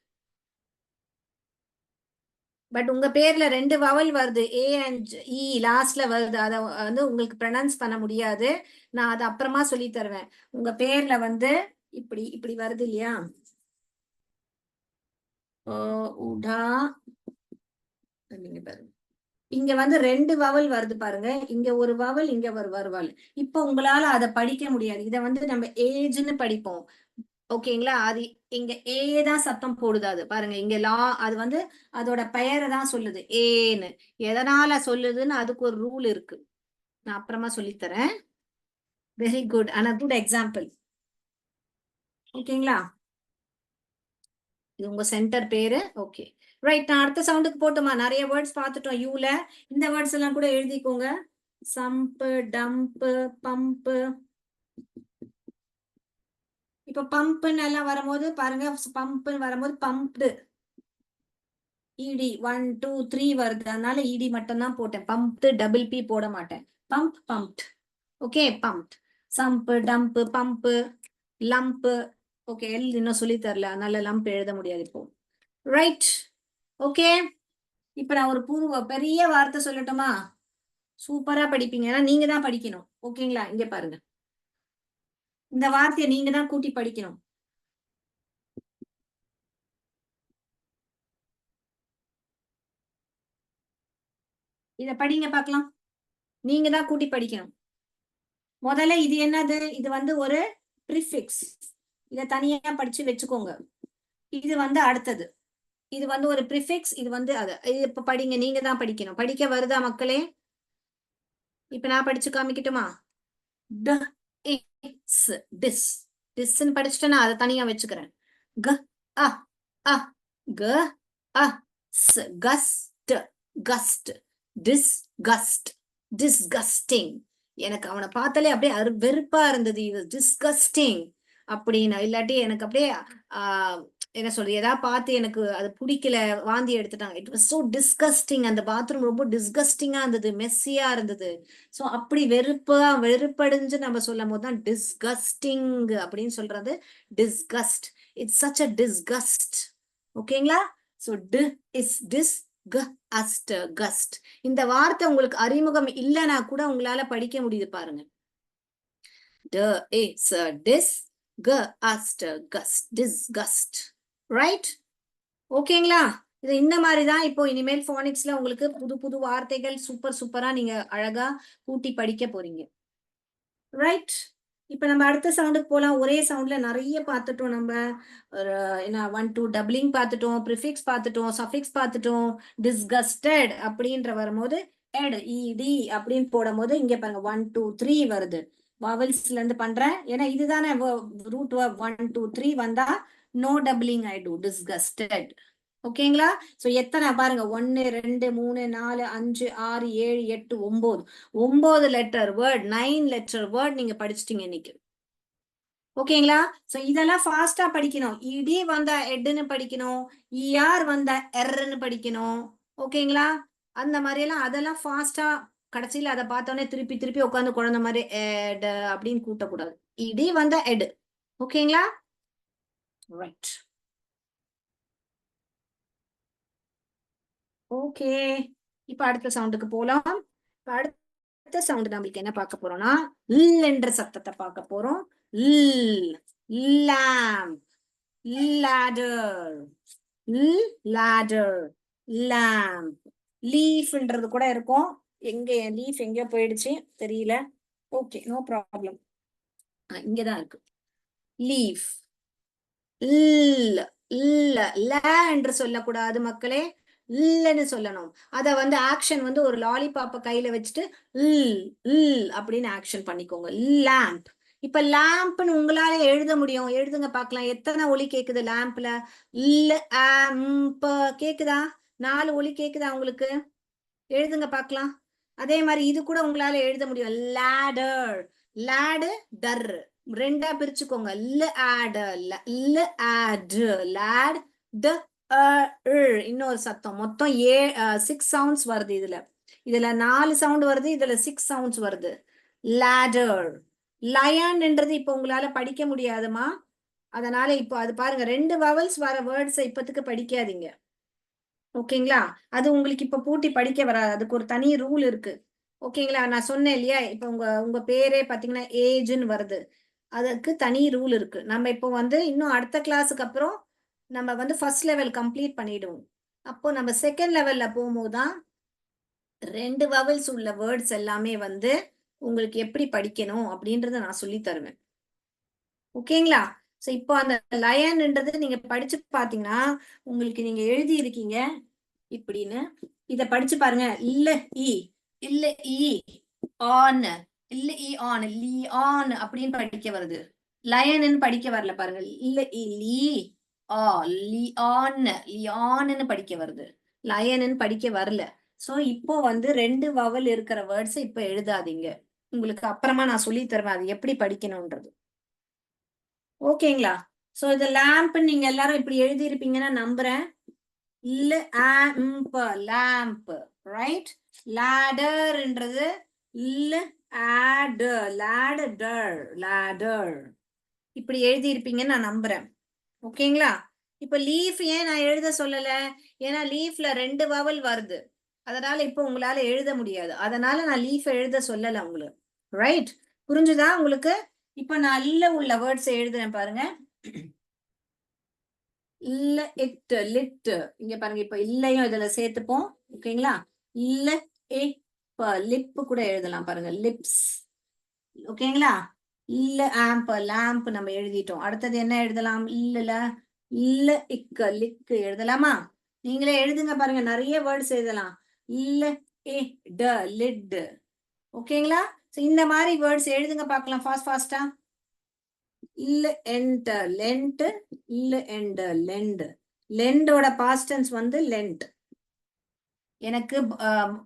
பட் உங்க பேர்ல 2 வவல் வருது. ஏ அண்ட் இ லாஸ்ட்ல வருது. அதை வந்து உங்களுக்கு ப்ரொனவுன்ஸ் பண்ண முடியாது. நான் அதை அப்புறமா சொல்லி தருவேன். உங்க பேர்ல வந்து இப்படி இப்படி வருது இல்லையா? உடா. நீங்க பாருங்க. இங்க வந்து 2 வவல் வருது பாருங்க. இங்க ஒரு வவல், இங்க ஒரு வவல். இப்ப உங்களால அதை படிக்க முடியாது. இதை வந்து நம்ம ஏஜ்னு படிப்போம். ஓகேங்களா? அது இங்க ஏ தான் சத்தம் போடுது. அது பாருங்க. இங்க அது வந்து அதோட பெயரை தான் சொல்லுது. ஏன்னு எதனால சொல்லுதுன்னு அதுக்கு ஒரு ரூல் இருக்கு. நான் அப்புறமா சொல்லித்தரேன். Very good. ஆனா குட் எக்ஸாம்பிள். ஓகேங்களா? இது உங்க சென்டர் பேரு. ஓகே. ரைட். நான் அடுத்த சவுண்டுக்கு போட்டுமா? நிறைய வேர்ட்ஸ் பார்த்துட்டோம் யூல. இந்த வேர்ட்ஸ் எல்லாம் கூட எழுதிக்கோங்க. சம்பு, டம்பு, பம்பு. இப்ப பம்புன்னு எல்லாம் வரும்போது பாருங்க. பம்புன்னு வரும்போது பம்ப்டு. இடி 1 2 3 வருது. அதனால இடி மட்டும் தான் போட்டேன். பம்ப்டு டபுள் பி போட மாட்டேன். பம்ப்ட். ஓகே. பம்ப்ட். சம்பு, டம்பு, பம்பு, லம்ப். ஓகே. இன்னும் சொல்லி தரல. அதனால லம்ப் எழுத முடியாது இப்போ. ரைட். ஓகே. இப்ப நான் ஒரு பெரிய வார்த்தை சொல்லட்டுமா? சூப்பரா படிப்பீங்க. ஏன்னா நீங்க தான் படிக்கணும். ஓகேங்களா? இங்க பாருங்க. இந்த வார்த்தையை நீங்க தான் கூட்டி படிக்கணும். இத படிங்க பார்க்கலாம். நீங்க தான் கூட்டி படிக்கணும். முதல்ல இது என்னது? இது வந்து ஒரு ப்ரிஃபிக்ஸ். இத தனியா படிச்சு வச்சுக்கோங்க. இது வந்து அடுத்தது. இது வந்து ஒரு ப்ரிஃபிக்ஸ். இது வந்து அது. இப்ப படிங்க. நீங்க தான் படிக்கணும். படிக்க வருதா மக்களே? இப்ப நான் படிச்சு காமிக்கட்டுமா? டிஸ்ன்னு படிச்சுட்டேன்னா அதை தனியா வச்சுக்கிறேன். க அ அ க அ ஸ் கஸ்ட் கஸ்ட். Discussed disgusting. எனக்கு அவனை பார்த்தாலே அப்படியே வெறுப்பா இருந்தது. இது டிஸ்கஸ்டிங் அப்படின்னு. இல்லாட்டி எனக்கு அப்படியே என்ன சொல்றது, ஏதாவது பார்த்து எனக்கு அது பிடிக்கல, வாந்தி எடுத்துட்டாங்க. It was so disgusting. அந்த பாத்ரூம் ரொம்ப டிஸ்கஸ்டிங்கா இருந்தது, மெஸ்ஸியா இருந்தது. ஸோ அப்படி வெறுப்படைஞ்சு நம்ம சொல்லும் போது தான் டிஸ்கஸ்டிங் அப்படின்னு சொல்றது. Discussed, it's such a discussed. ஓகேங்களா? ஸோ கஸ்ட். இந்த வார்த்தை உங்களுக்கு அறிமுகம் இல்லைன்னா கூட உங்களால படிக்க முடியுது பாருங்க. disgust. ரைட்? ஓகேங்களா? இது இந்த மாதிரி தான் இப்போ இனிமேல் ஃபோனிக்ஸ்ல உங்களுக்கு புது புது வார்த்தைகள் சூப்பரா நீங்க அழகா கூட்டி படிக்க போறீங்க. ரைட்? இப்ப நம்ம அடுத்த சவுண்டுக்கு போலாம். ஒரே சவுண்ட்ல நிறைய பார்த்துட்டோம் நம்ம. என்ன 1 2 டபுளிங் பார்த்துட்டோம், ப்ரிஃபிக்ஸ் பார்த்துட்டோம், சஃபிக்ஸ் பார்த்துட்டோம். டிஸ்கஸ்டட் அப்படின்ற வரும்போது இடி அப்படின்னு போடும் போது இங்க பாருங்க 1 2 3 வருது. வவல்ஸ்ல இருந்து பண்றேன், ஏன்னா இதுதானே ரூட் 1 2 3 வந்தா நோ டபுளிங் ஆயிடும். டிஸ்கஸ்டட். ஓகேங்களா? சோ எத்தனை பாருங்க, 1 2 3 4 5 6 7 8 9 9 லெட்டர் வேர்ட், 9 லெட்டர் வேர்ட் நீங்க படிச்சிட்டீங்க இன்னைக்கு. ஓகேங்களா? சோ இதெல்லாம் ஃபாஸ்டா படிக்கணும். இடி வந்தா எட்னு படிக்கணும், இஆர் வந்தா எர்ன்னு படிக்கணும். ஓகேங்களா? அந்த மாதிரி எல்லாம் அதெல்லாம் ஃபாஸ்டா, கடைசியில அதை பார்த்தோன்னே திருப்பி திருப்பி உட்காந்து குழந்தை மாதிரி எட் அப்படின்னு கூட்டக்கூடாது. இடி வந்தா எட். ஓகேங்களா? ரைட். ஓகே, இப்ப அடுத்த சவுண்டுக்கு போலாம். அடுத்த சவுண்ட் நம்மளுக்கு என்ன பார்க்க போறோம்னா ல் என்ற சத்தத்தை பார்க்க போறோம். lamp, ladder, ladder, lamp. லீஃப்ன்றது கூட இருக்கும். எங்க லீஃப் எங்க போயிடுச்சு தெரியல. Okay, no problem. இங்கதான் இருக்கு. லீஃப். என்று சொல்லக்கூடாது மக்களே, இல்லன்னு சொல்லணும். அத வந்து ஆக்ஷன் வந்து ஒரு லாலிபாப்ப கையில வச்சுட்டு அப்படின்னு ஆக்ஷன் பண்ணிக்கோங்க. லேம்ப். இப்ப லேம்ப்னு உங்களால எழுத முடியும். எழுதுங்க பார்க்கலாம். எத்தனை ஒலி கேக்குது லேம்ப்ல? கேக்குதா? 4 ஒலி கேக்குதா உங்களுக்கு? எழுதுங்க பார்க்கலாம். அதே மாதிரி இது கூட உங்களால எழுத முடியும். லேடர். லேடு டர் ரெண்டா பிரிச்சுக்கோங்க. இன்னொரு சத்தம். மொத்தம் 6 சவுண்ட்ஸ் வருது இதுல. இதுல 4 சவுண்ட் வருது, இதுல 6 சவுண்ட்ஸ் வருது. லேடர். லயன்ன்றது இப்ப உங்களால படிக்க முடியாதுமா. அதனால இப்போ அது பாருங்க, 2 வவல்ஸ் வர வேர்ட்ஸ் இப்பத்துக்கு படிக்காதீங்க. ஓகேங்களா? அது உங்களுக்கு இப்ப பூட்டி படிக்க வராது. அதுக்கு ஒரு தனி ரூல் இருக்கு. ஓகேங்களா? நான் சொன்னேன் இல்லையா, இப்ப உங்க பேரே பாத்தீங்கன்னா ஏஜ்னு வருது. அதுக்கு தனி ரூல் இருக்கு. நம்ம இப்போ வந்து இன்னும் அடுத்த கிளாஸுக்கு அப்புறம் நம்ம வந்து ஃபர்ஸ்ட் லெவல் கம்ப்ளீட் பண்ணிடுவோம். அப்போ நம்ம செகண்ட் லெவல்ல போகும்போதுதான் 2 வவல்ஸ் உள்ள வேர்ட்ஸ் எல்லாமே வந்து உங்களுக்கு எப்படி படிக்கணும் அப்படின்றத நான் சொல்லி தருவேன். ஓகேங்களா? சோ இப்போ அந்த லயன்ன்றது நீங்க படிச்சு பாத்தீங்கன்னா உங்களுக்கு நீங்க எழுதி இருக்கீங்க இப்படின்னு. இத படிச்சு பாருங்க. இல்ல இ ஆன், இல்ல இ ஆன், லீ ஆன் அப்படின்னு படிக்க வருது. லயன்னு படிக்க வரல பாருங்க. இல்ல இ லீ ஆ, லியான்னு படிக்க வருது. லயன்னு படிக்க வரல. சோ இப்போ வந்து 2 வவல் இருக்கிற வேர்ட்ஸ் இப்ப எழுதாதீங்க. உங்களுக்கு அப்புறமா நான் சொல்லி தருவேன் அது எப்படி படிக்கணும்ன்றது. ஓகேங்களா? சோ இது லேம்ப் நீங்க எல்லாரும் இப்படி எழுதி இருப்பீங்கன்னா நம்புறேன். லேம்ப். ரைட்? லேடர்ன்றது லேடர் இப்படி எழுதி இருப்பீங்கன்னு நான் நம்புறேன். ஓகேங்களா? இப்ப லீஃப் ஏன் நான் எழுத சொல்லல? ஏன்னா லீஃப்ல 2 வவல் வருது. அதனால இப்போ உங்களால எழுத முடியாது. அதனால நான் லீஃப் எழுத சொல்லல உங்களுக்கு. ரைட்? புரிஞ்சுதா உங்களுக்கு? இப்ப நான் உள்ள வேர்ட்ஸ் எழுதுறேன் பாருங்க. லிட். இங்க பாருங்க, இப்ப இல்லையும் இதுல சேர்த்துப்போம். ஓகேங்களா? லிப் கூட எழுதலாம் பாருங்க. லிப்ஸ். ஓகேங்களா? லேம்ப் நம்ம எழுதிட்டோம். அடுத்தது என்ன எழுதலாம்? லிக் எழுதலாமா? நீங்களே எழுதுங்க பாருங்க, நிறைய வேர்ட்ஸ் எழுதலாம். லிட். ஓகேங்களா? இந்த மாதிரி வேர்ட்ஸ் எழுதுங்க பார்க்கலாம் ஃபாஸ்டா. லெண்டோட பாஸ்ட் டென்ஸ் வந்து லென்ட். எனக்கு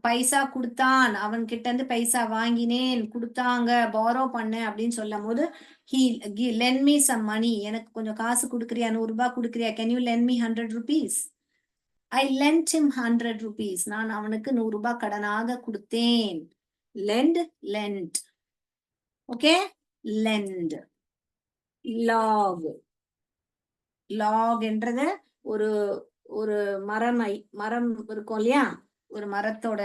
பைசா கொடுத்தான், அவன் கிட்ட இருந்து பைசா வாங்கினேன், கொடுத்தாங்க, பாரோ பண்ணேன் அப்படின்னு சொல்லும் போது he lend me some money. எனக்கு கொஞ்சம் காசு கொடுக்குறியா, 100 ரூபாய் கொடுக்குறியா, can you lend me 100 rupees? I lent him 100 rupees. நான் அவனுக்கு 100 ரூபாய் கடனாக கொடுத்தேன். lend, lent. Okay, lend. log. log என்றது ஒரு ஒரு மரம் இருக்கும் இல்லையா, ஒரு மரத்தோட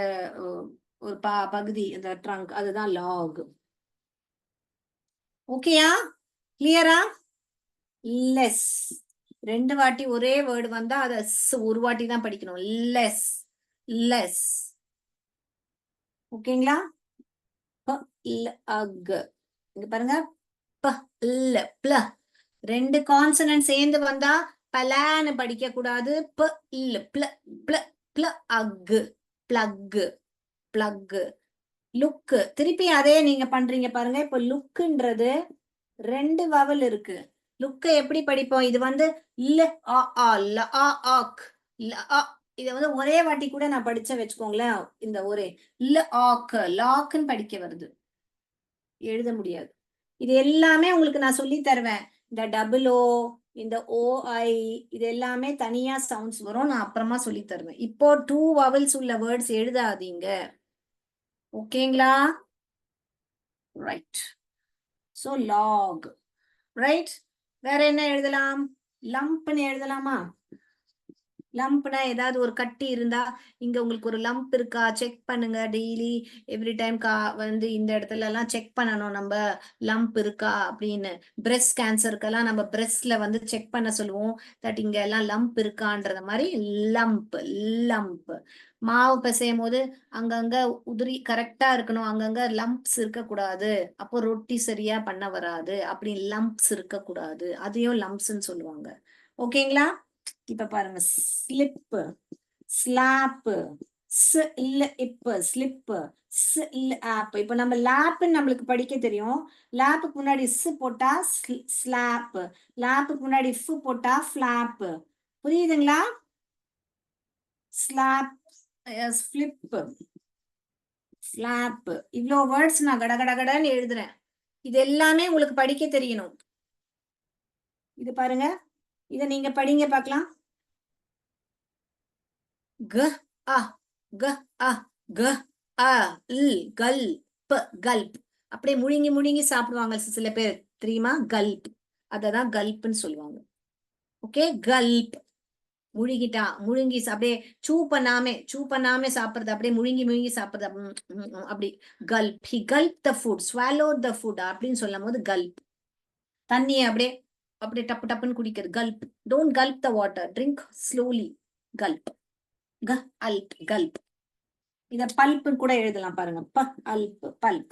ஒரு பகுதி, அந்த ட்ரங்க், அதுதான் லாக். ஓகேயா, கிளியரா? லெஸ் 2 வாட்டி ஒரே வேர்டு வந்தா அத ஒரு வாட்டி தான் படிக்கணும். Less, less. ஓகேங்களா? இங்க பாருங்க, ப்ள 2 கான்சனன்ட் சேர்ந்து வந்தா பலான்னு படிக்க கூடாது. Plug, plug. லுக்கு திருப்பி அதே நீங்க பண்றீங்க பாருங்க. இப்ப லுக்குன்றது 2 வவல் இருக்கு. லுக்க எப்படி படிப்போம்? இது வந்து இத வந்து ஒரே வாட்டி கூட நான் படிச்ச வச்சுக்கோங்களேன். இந்த ஒரே லாக்குன்னு படிக்க வருது, எழுத முடியாது. இது எல்லாமே உங்களுக்கு நான் சொல்லி தருவேன். இந்த டபுள் ஓ, இந்த ஓஐ, இது எல்லாமே தனியா சவுண்ட்ஸ் வரும், நான் அப்புறமா சொல்லி தருவேன். இப்போ 2 வவல்ஸ் உள்ள வேர்ட்ஸ் எழுதாதீங்க. ஓகேங்களா? ரைட். So lock. ரைட். வேற என்ன எழுதலாம்? லம்ப்னு எழுதலாமா? லம்ப்னா ஏதாவது ஒரு கட்டி இருந்தா, இங்க உங்களுக்கு ஒரு லம்ப் இருக்கா செக் பண்ணுங்க. டெய்லி எவ்ரி டைம் வந்து இந்த இடத்துல எல்லாம் செக் பண்ணணும் நம்ம, லம்ப் இருக்கா அப்படின்னு. பிரெஸ்ட் கேன்சருக்கெல்லாம் நம்ம பிரெஸ்ட்ல வந்து செக் பண்ண சொல்லுவோம், தட் இங்க எல்லாம் லம்ப் இருக்கான்றத மாதிரி. Lump, lump. மாவு பிசையும் போது அங்கங்க உதிரி கரெக்டா இருக்கணும், அங்கங்க லம்ப்ஸ் இருக்கக்கூடாது, அப்போ ரொட்டி சரியா பண்ண வராது. அப்படி லம்ப்ஸ் இருக்கக்கூடாது, அதையும் லம்ப்ஸ்ன்னு சொல்லுவாங்க. ஓகேங்களா? இப்ப பாருங்க, ஸ்லிப், ஸ்லாப், ஸ்லிப், ஆப். இப்ப நம்ம லேப்னு நம்மளுக்கு படிக்க தெரியும். லேப்புக்கு முன்னாடி போட்டா ஸ்லாப், லேப்புக்கு முன்னாடி போட்டா ஃபிளாப். புரியுதுங்களா? Slab, slip, flop. இவ்வளோ வேர்ட்ஸ் நான் கடகடகடன்னு எழுதுறேன். இது எல்லாமே உங்களுக்கு படிக்க தெரியணும். இது பாருங்க, இத நீங்க படிங்க பார்க்கலாம். க அ க அ க அ ல் கல்ப், கல்ப். அப்படியே முழுங்கி முழுங்கி சாப்பிடுவாங்க சில பேர், தெரியுமா? கல்ப், அததான் கல்ப்னு சொல்லுவாங்க. ஓகே, கல்ப். முழுகிட்டா, முழுங்கி அப்படியே சூ பண்ணாம சாப்பிடுறது, அப்படியே முழுங்கி முழுங்கி சாப்பிடுறது, அப்படி. Gulp, he gulp the food, swallowed the food அப்படின்னு சொல்லும் போது கல்ப். தண்ணியை அப்படியே அப்படியே டப்பு டப்புன்னு குடிக்கிறது, gulp. Don't gulp the water, drink slowly. Gulp, அல்ப், கல்ப். இத பல்ப் கூட எழுதலாம் பாருங்க, அல்ப், பல்ப்.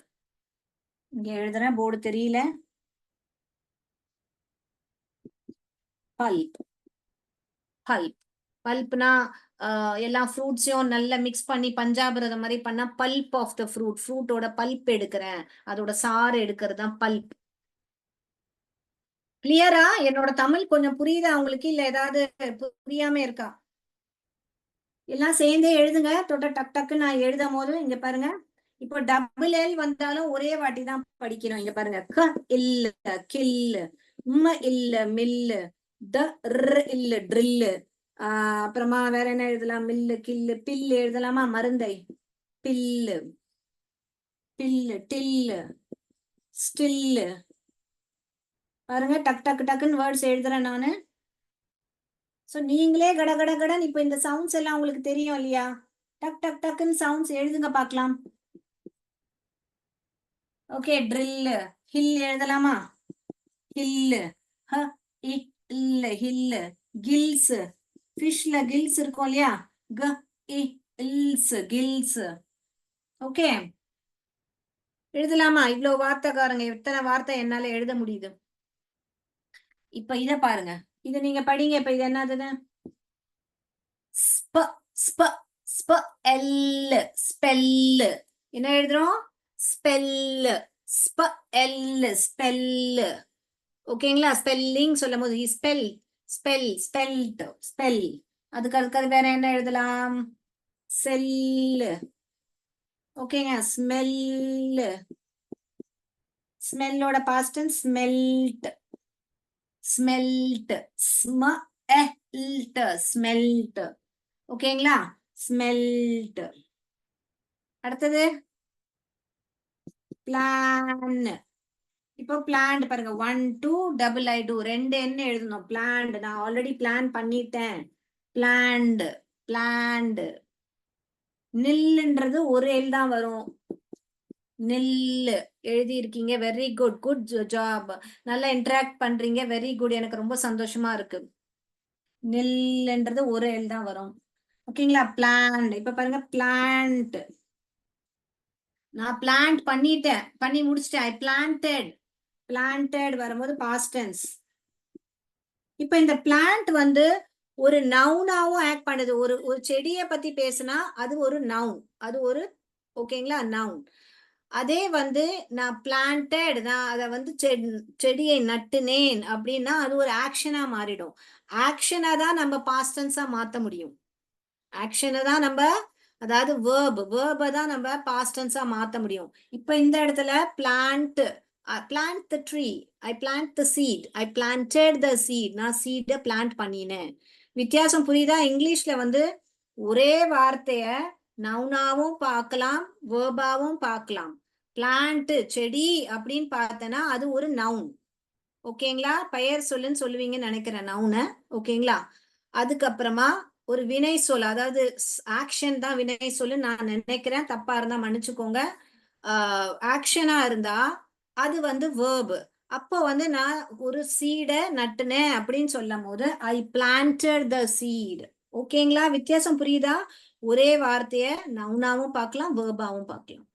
இங்க எழுதுறேன், போர்டு தெரியல. Bulb, bulb. பல்ப்னா எல்லா ஃப்ரூட்ஸையும் நல்லா மிக்ஸ் பண்ணி பஞ்சாபிரதம் மாதிரி பண்ணா பல்ப் ஆஃப் த ஃப்ரூட், ஃப்ரூட்டோட பல்ப் எடுக்கிறேன், அதோட சாறு எடுக்கிறது தான் பல்ப். கிளியரா? என்னோட தமிழ் கொஞ்சம் புரியுதா உங்களுக்கு, இல்ல ஏதாவது புரியாம இருக்கா? எல்லாம் சேர்ந்தே எழுதுங்க, தொட்ட டக் டக்கு நான் எழுதும் போது. இங்க பாருங்க, இப்போ டபுள் எல் வந்தாலும் ஒரே வாட்டி தான் படிக்கணும். இங்க பாருங்க, க இல்ல கில், இல்ல மில்லு, இல்ல ட்ரில்லு. அப்புறமா வேற என்ன எழுதலாம்? மில்லு, கில்லு, பில்லு எழுதலாமா? மருந்தை, பில்லு, பில்லு, டில்லு, ஸ்டில்லு. பாருங்க, டக் டக்கு டக்குன்னு வேர்ட்ஸ் எழுதுறேன் நானு. சோ நீங்களே கட கட கடன் இப்ப இந்த சவுண்ட்ஸ் எல்லாம் உங்களுக்கு தெரியும் இல்லையா? டக் டக் டக்குன்னு சவுண்ட்ஸ் எழுதுங்க பார்க்கலாம். ஓகே, ட்ரில்லு, ஹில் எழுதலாமா? ஹில்லு, இல்ல ஹில்லு. கில்ஸ், ஃபிஷ்ல கில்ஸ் இருக்கும் இல்லையா? கில்ஸ். ஓகே, எழுதலாமா? இவ்வளவு வார்த்தைக்காரங்க, எத்தனை வார்த்தை என்னால எழுத முடியுது. இப்ப இத பாருங்க, இத நீங்க படிங்க. இப்ப இது என்னதுன்னு? ஸ்ப, ஸ்ப, ஸ்ப, எல், ஸ்பெல். என்ன எழுதுறோம்? ஸ்பெல், ஸ்ப, எல், ஸ்பெல். ஓகேங்களா? ஸ்பெல்லிங் சொல்லும் போது ஸ்பெல், ஸ்பெல்ட், ஸ்பெல். அதுக்கு வேற என்ன எழுதலாம்? செல்லு. ஓகேங்க. ஸ்மெல்லு. ஸ்மெல்லோட past tense smelt. Smelt. Smelt. ஓகேங்களா? ஸ்மெல்ட். அடுத்தது பிளான். இப்போ பிளான் பாருங்க. 1 2 டபுள் ஐ டூ 2 என்ன எழுதணும்? பிளான்டு. நான் ஆல்ரெடி பிளான் பண்ணிட்டேன். பிளான்டு. பிளான்டு. நில்லுன்றது ஒரு எல் தான் வரும். நில்லு எழுதி இருக்கீங்க. Very good. Good job. நல்லா இன்டராக்ட் பண்றீங்க. Very good. எனக்கு ரொம்ப சந்தோஷமா இருக்கு. நில்லுன்றது ஒரு எல் தான் வரும். ஓகேங்களா? பிளான்ட். இப்ப பாருங்க பிளான்ட். நான் பிளான்ட் பண்ணிட்டேன். பண்ணி முடிச்சிட்டேன். ஐ பிளான்டட். பிளான்டட் வரும்போது பாஸ்ட் டென்ஸ். இப்ப இந்த பிளான்ட் வந்து ஒரு நவுனாவும் ஆக்ட் பண்ணுது. ஒரு செடியை பத்தி பேசுனா அது ஒரு நவுன். அது ஒரு ஓகேங்களா நவுன். அதே வந்து நான் பிளான்டட், நான் அதை வந்து செடியை நட்டுனேன் அப்படின்னா அது ஒரு ஆக்ஷனா மாறிடும். ஆக்ஷனை தான் நம்ம பாஸ்ட் டென்ஸா மாத்த முடியும். ஆக்ஷனை தான் நம்ம, அதாவது வேர்பை தான் நம்ம பாஸ்ட் டென்ஸா மாத்த முடியும். இப்ப இந்த இடத்துல plant. plant the tree. I plant the seed. I planted the seed. நான் சீடை பிளான்ட் பண்ணினேன். வித்தியாசம் புரியுதா? இங்கிலீஷ்ல வந்து ஒரே வார்த்தைய நவுனாவும் பார்க்கலாம், வேர்பாவும் பார்க்கலாம். பிளான்ட் செடி அப்படின்னு பார்த்தனா அது ஒரு நவுன். ஓகேங்களா? பெயர் சொல்லுன்னு சொல்லுவீங்கன்னு நினைக்கிறேன் நவுனை. ஓகேங்களா? அதுக்கப்புறமா ஒரு வினை சொல், அதாவது ஆக்ஷன் தான் வினை சொல்லு நான் நினைக்கிறேன். தப்பா இருந்தா மன்னிச்சுக்கோங்க. ஆக்ஷனா இருந்தா அது வந்து வேர்பு. அப்போ வந்து நான் ஒரு சீடை நட்டுனேன் அப்படின்னு சொல்லும் போது ஐ பிளான்டட் த சீட். ஓகேங்களா? வித்தியாசம் புரியுதா? ஒரே வார்த்தைய நவுனாவும் பார்க்கலாம், வேர்பாவும் பார்க்கலாம்.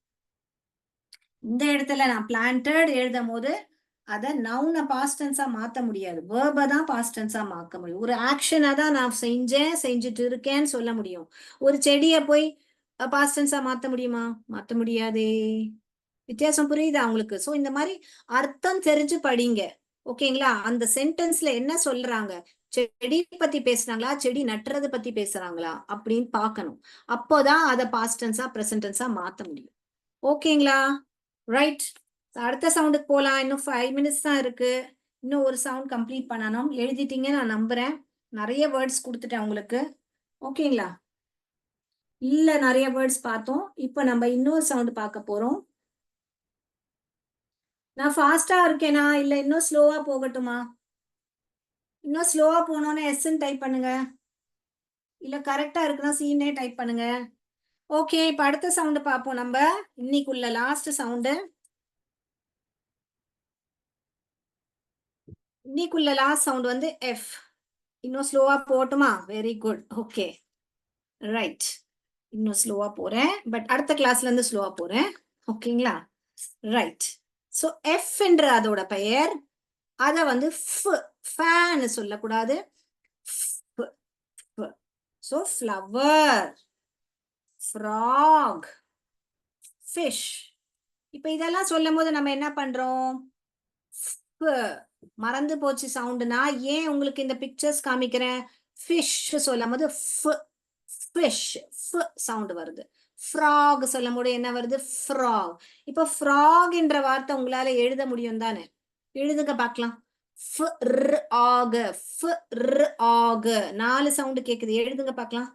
இந்த இடத்துல நான் பிளான்டட் எழுதும் போது அதை நவுனை பாஸ்ட் டென்ஸா மாத்த முடியாது. வேர்பை தான் பாஸ்ட் டென்ஸா மாத்த முடியும். ஒரு ஆக்ஷனை தான் நான் செஞ்சேன், செஞ்சுட்டு இருக்கேன்னு சொல்ல முடியும். ஒரு செடியை போய் பாஸ்ட் டென்ஸா மாத்த முடியுமா? மாத்த முடியாதே. வித்தியாசம் புரியுதா உங்களுக்கு? சோ இந்த மாதிரி அர்த்தம் தெரிஞ்சு படிங்க. ஓகேங்களா? அந்த சென்டென்ஸ்ல என்ன சொல்றாங்க, செடி பத்தி பேசுறாங்களா, செடி நட்டுறது பத்தி பேசுறாங்களா அப்படின்னு பார்க்கணும். அப்போதான் அதை பாஸ்ட் டென்ஸா பிரசன்ட் டென்ஸா மாத்த முடியும். ஓகேங்களா? ரைட். அடுத்த சவுண்டுக்கு போலாம். இன்னும் 5 மினிட்ஸ் தான் இருக்கு. இன்னும் ஒரு சவுண்ட் கம்ப்ளீட் பண்ணணும். எழுதிட்டீங்க நான் நம்புறேன். நிறைய வேர்ட்ஸ் கொடுத்துட்டேன் உங்களுக்கு. ஓகேங்களா? இல்ல, நிறைய வேர்ட்ஸ் பார்த்தோம். இப்போ நம்ம இன்னொரு சவுண்ட் பார்க்க போறோம். நான் ஃபாஸ்டா இருக்கேனா இல்ல இன்னும் ஸ்லோவா போகட்டுமா? இன்னும் ஸ்லோவா போனோன்னு எஸ்ன்னு டைப் பண்ணுங்க. இல்ல கரெக்டா இருக்குன்னா சீனே டைப் பண்ணுங்க. ஓகே, இப்ப அடுத்த சவுண்ட் பார்ப்போம் நம்ம. இன்னைக்குள்ள லாஸ்ட் சவுண்டு. இன்னைக்குள்ள லாஸ்ட் சவுண்ட் வந்து எஃப். இன்னும் ஸ்லோவா போட்டுமா? Very good. Okay right. இன்னும் ஸ்லோவா போறேன், பட் அடுத்த கிளாஸ்ல இருந்து ஸ்லோவா போறேன். ஓகேங்களா? ரைட். சோ எஃப் என்ற அதோட பெயர். அத வந்து ஃபேன் சொல்லக்கூடாது. So flower, frock, fish. இப்ப இதெல்லாம் சொல்லும் போது நம்ம என்ன பண்றோம்? மறந்து போச்சு சவுண்டுனா ஏன் உங்களுக்கு இந்த பிக்சர்ஸ் காமிக்கிறேன்? ஃபிஷ் சொல்லும் போது ஃபிஷ் சவுண்ட் வருது. ஃப்ராக் சொல்லும் போது என்ன வருது? ஃப்ராக். இப்ப ஃப்ராக் என்ற வார்த்தை உங்களால எழுத முடியும் தானே? எழுதுங்க பார்க்கலாம். ஆக 4 சவுண்ட் கேக்குது. எழுதுங்க பார்க்கலாம்.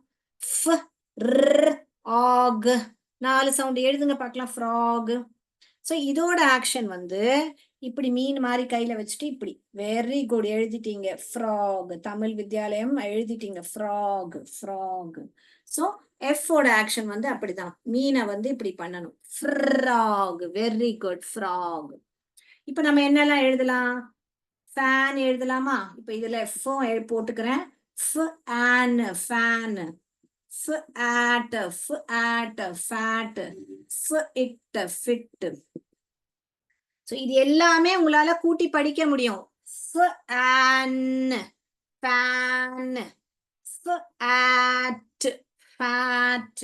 4 சவுண்ட் எழுதுங்க பார்க்கலாம். ஃப்ராக். சோ இதோட ஆக்ஷன் வந்து இப்படி மீன் மாதிரி கையில வச்சுட்டு இப்படி. வெரி குட், எழுதிட்டீங்க. ஃப்ராக். தமிழ் வித்யாலயம் எழுதிட்டீங்க. Frog frog. சோ எஃப் ஓட ஆக்ஷன் வந்து அப்படிதான். மீனை வந்து இப்படி பண்ணணும். ஃப்ராக். Very good, frog. இப்ப நம்ம என்னெல்லாம் எழுதலாம்? ஃபேன் எழுதலாமா? இப்ப இதுல எஃப்பும் போட்டுக்கிறேன். Fan. Fat, fat, fit. So இது எல்லாமே உங்களால கூட்டி படிக்க முடியும். Fan, fan, fat, fat,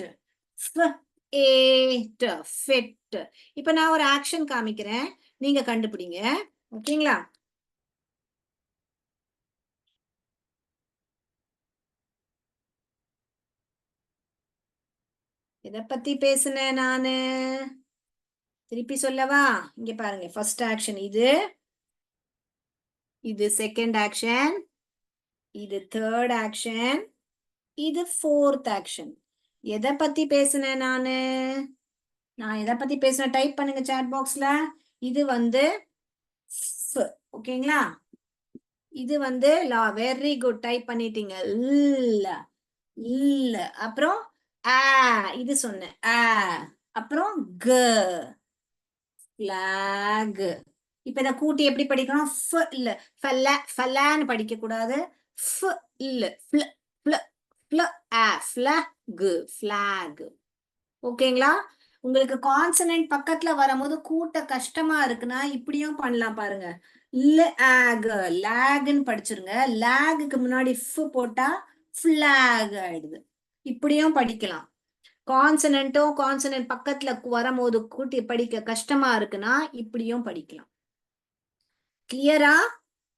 fit. இப்ப நான் ஒரு ஆக்ஷன் காமிக்கிறேன், நீங்க கண்டுபிடிங்க. ஓகேங்களா? எதை பத்தி பேசுனேன் நானு? திருப்பி சொல்லவா? இங்க பாருங்க, ஃபர்ஸ்ட் ஆக்ஷன் இது, இது செகண்ட் ஆக்ஷன், இது தேர்ட் ஆக்ஷன், இது ஃபோர்த் ஆக்ஷன். எதை பத்தி பேசுனேன் நானு? நான் எதை பத்தி பேசுனேன் டைப் பண்ணுங்க சாட் பாக்ஸ்ல. இது வந்து ஓகேங்களா? இது வந்து லா. வெரி குட், டைப் பண்ணிட்டீங்க. இல்ல இல்ல. அப்புறம் ஆ, இது சொன்னேன் ஆ. அப்புறம் க, flag. இப்ப இத கூட்டி எப்படி படிக்கணும்? ஃப இல்ல, ஃபல்ல, ஃபல்லான்னு படிக்க கூடாது. ஃப இல்ல, ஃப்ள ஃப்ள ஃப்ள ஆ, ஃப்ளக், ஃபிளாக். ஓகேங்களா? உங்களுக்கு கான்சனன்ட் பக்கத்துல வரும்போது கூட்ட கஷ்டமா இருக்குன்னா இப்படியும் பண்ணலாம் பாருங்க. ல ஆக, லாக்னு படிச்சிருங்க. லாகுக்கு முன்னாடி ஃப் போட்டா ஃபிளாக் ஆயிடுது. இப்படியும் படிக்கலாம். கான்சனன்ட்டும் கான்சனன்ட் பக்கத்துல வரும்போது கூட்டி படிக்க கஷ்டமா இருக்குன்னா இப்படியும் படிக்கலாம். கிளியரா?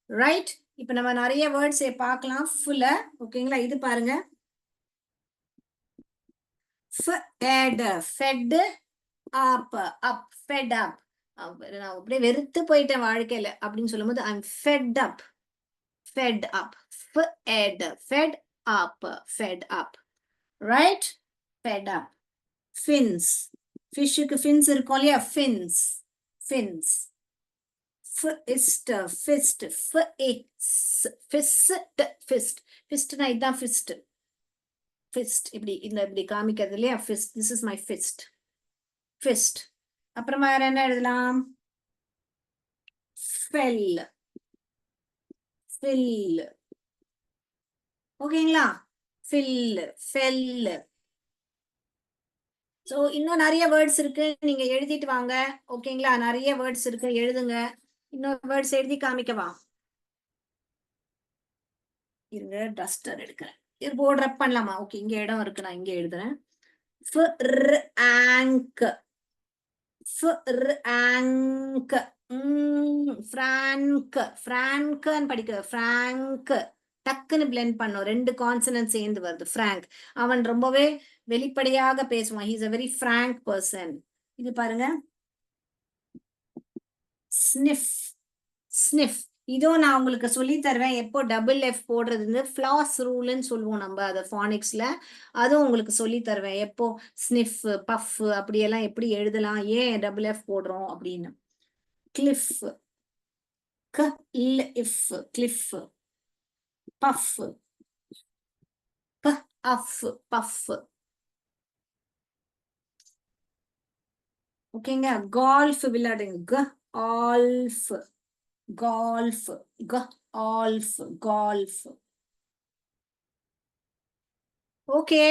ரைட். இப்ப நம்ம நிறைய வேர்ட்ஸ் பார்க்கலாம் ஃபுல்ல. ஓகேங்களா? இது பாருங்க, fed, fed up, up, fed up. நான் அப்படியே வெறுத்து போயிட்டேன் வாழ்க்கையில அப்படின்னு சொல்லும்போது I'm fed up, fed up, fed, fed up, fed up, right? Fed up. Fins, ஃபிஷ்ஷுக்கு fins இருக்கும் இல்லையா? Fins, fins. Fist, fist, fist, fist, fistனா இதுதான் fist. Fist இப்படி இந்த இப்படி காமிக்கிறது இல்லையா? Fist, this is my fist. Fist. அப்புறமா வேற என்ன எழுதலாம்? fell, fill. ஓகேங்களா? fill, fell. சோ இன்னும் நிறைய வேர்ட்ஸ் இருக்கு, நீங்க எழுதிட்டு வாங்க. ஓகேங்களா? நிறைய வேர்ட்ஸ் இருக்கு, எழுதுங்க. இன்னொரு வேர்ட்ஸ் எழுதி காமிக்கவா? இருங்க, டஸ்டர் எடுக்கிறேன். இது போர்டு ரப் பண்ணலாமா? ஓகே, இங்க இடம் இருக்கு, நான் இங்க எழுதுறேன். frank, frank, frank, frankன்னு படிக்க, frank. டக்குன்னு பிளெண்ட் பண்ணும், ரெண்டு கான்சனன்ட் சேர்ந்து வருது. frank. அவன் ரொம்பவே வெளிப்படையாக பேசுவான். he is a very frank person. இது பாருங்க, sniff, sniff. இதுவும் நான் உங்களுக்கு சொல்லி தருவேன் எப்போ டபுள் எஃப் போடுறது, ஃபிளாஸ் ரூல்னு சொல்லுவோம் நம்ம அதை ஃபானிக்ஸ்ல. அதுவும் உங்களுக்கு சொல்லி தருவேன் எப்போ ஸ்னிஃப், பஃப் அப்படியெல்லாம் எப்படி எழுதலாம், ஏன் டபுள் எஃப் போடுறோம் அப்படின்னு. Cliff, if, Cliff. Puff, of, puff. ஓகேங்க. கால்ஃப் விளையாடுங்க, ஆல்ஃப், கால்ஃப், ஆல்ஃப், கால்ஃப். ஓகே.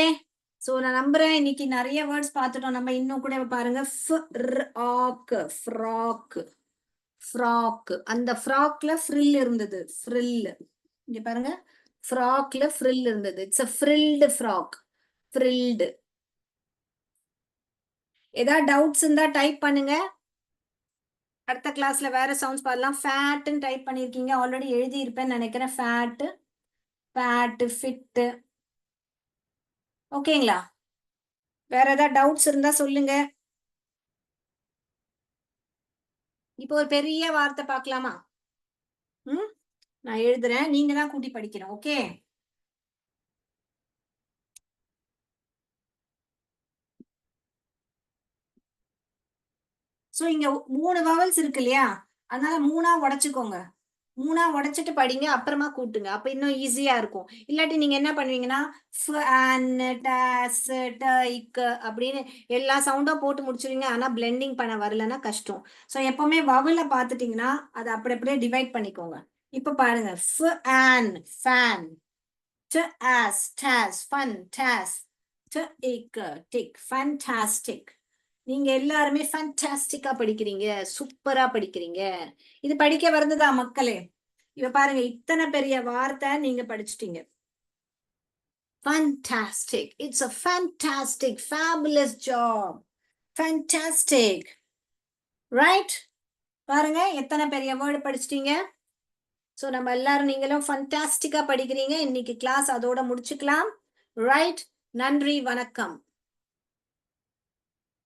சோ நான் நம்புறேன் இன்னைக்கு நிறைய வேர்ட்ஸ் பார்த்துட்டோம் நம்ம. இன்னும் கூட பாருங்க, ஃப்ராக், ஃப்ராக், ஃப்ராக். அந்த ஃப்ராக்ல ஃப்ரில் இருந்தது, ஃப்ரில். இங்க பாருங்க, ஃப்ராக்ல ஃப்ரில் இருந்தது. It's a frilled frock, frilled. ஏதாவது டவுட்ஸ் இருந்தா டைப் பண்ணுங்க. அடுத்த கிளாஸ்ல வேற சவுண்ட்ஸ் பார்க்கலாம். ஃபேட்னு டைப் பண்ணிருக்கீங்க, ஆல்ரெடி எழுதி இருப்பேன்னு நினைக்கிறேன். Fat, fat, fit. ஓகேங்களா? வேற ஏதாவது டவுட்ஸ் இருந்தா சொல்லுங்க. இப்போ ஒரு பெரிய வார்த்தை பார்க்கலாமா? நான் எழுதுறேன், நீங்க தான் கூட்டி படிக்கணும். ஓகே? சோ இங்க 3 வவல்ஸ் இருக்கு இல்லையா? அதனால 3ஆ உடைச்சுக்கோங்க. 3ஆ உடைச்சிட்டு படிங்க, அப்புறமா கூட்டுங்க. அப்ப இன்னும் ஈஸியா இருக்கும். இல்லாட்டி நீங்க என்ன பண்ணுவீங்கன்னா அப்படின்னு எல்லா சவுண்டும் போட்டு முடிச்சிருவீங்க. ஆனா பிளெண்டிங் பண்ண வரலன்னா கஷ்டம். சோ எப்பவுமே வவல பாத்துட்டீங்கன்னா அதை அப்படி அப்படியே டிவைட் பண்ணிக்கோங்க. இப்ப பாருங்க, fan, tas, fun, tas, tick, fantastic. நீங்க எல்லாருமே ஃபேண்டாஸ்டிக்கா படிக்கிறீங்க, சூப்பரா படிக்கிறீங்க. இது படிக்க வருதுதா மக்களே? இப்ப பாருங்க, இத்தனை பெரிய வார்த்தை நீங்க படிச்சிட்டீங்க. Fantastic. It's a fantastic, fabulous job. Fantastic. Right? பாருங்க எத்தனை பெரிய வேர்டு படிச்சிட்டீங்க. சோ நம்ம எல்லாரும் நீங்களும் ஃபேண்டாஸ்டிக்கா படிக்கிறீங்க. இன்னைக்கு கிளாஸ் அதோட முடிச்சுக்கலாம். ரைட்? நன்றி, வணக்கம்.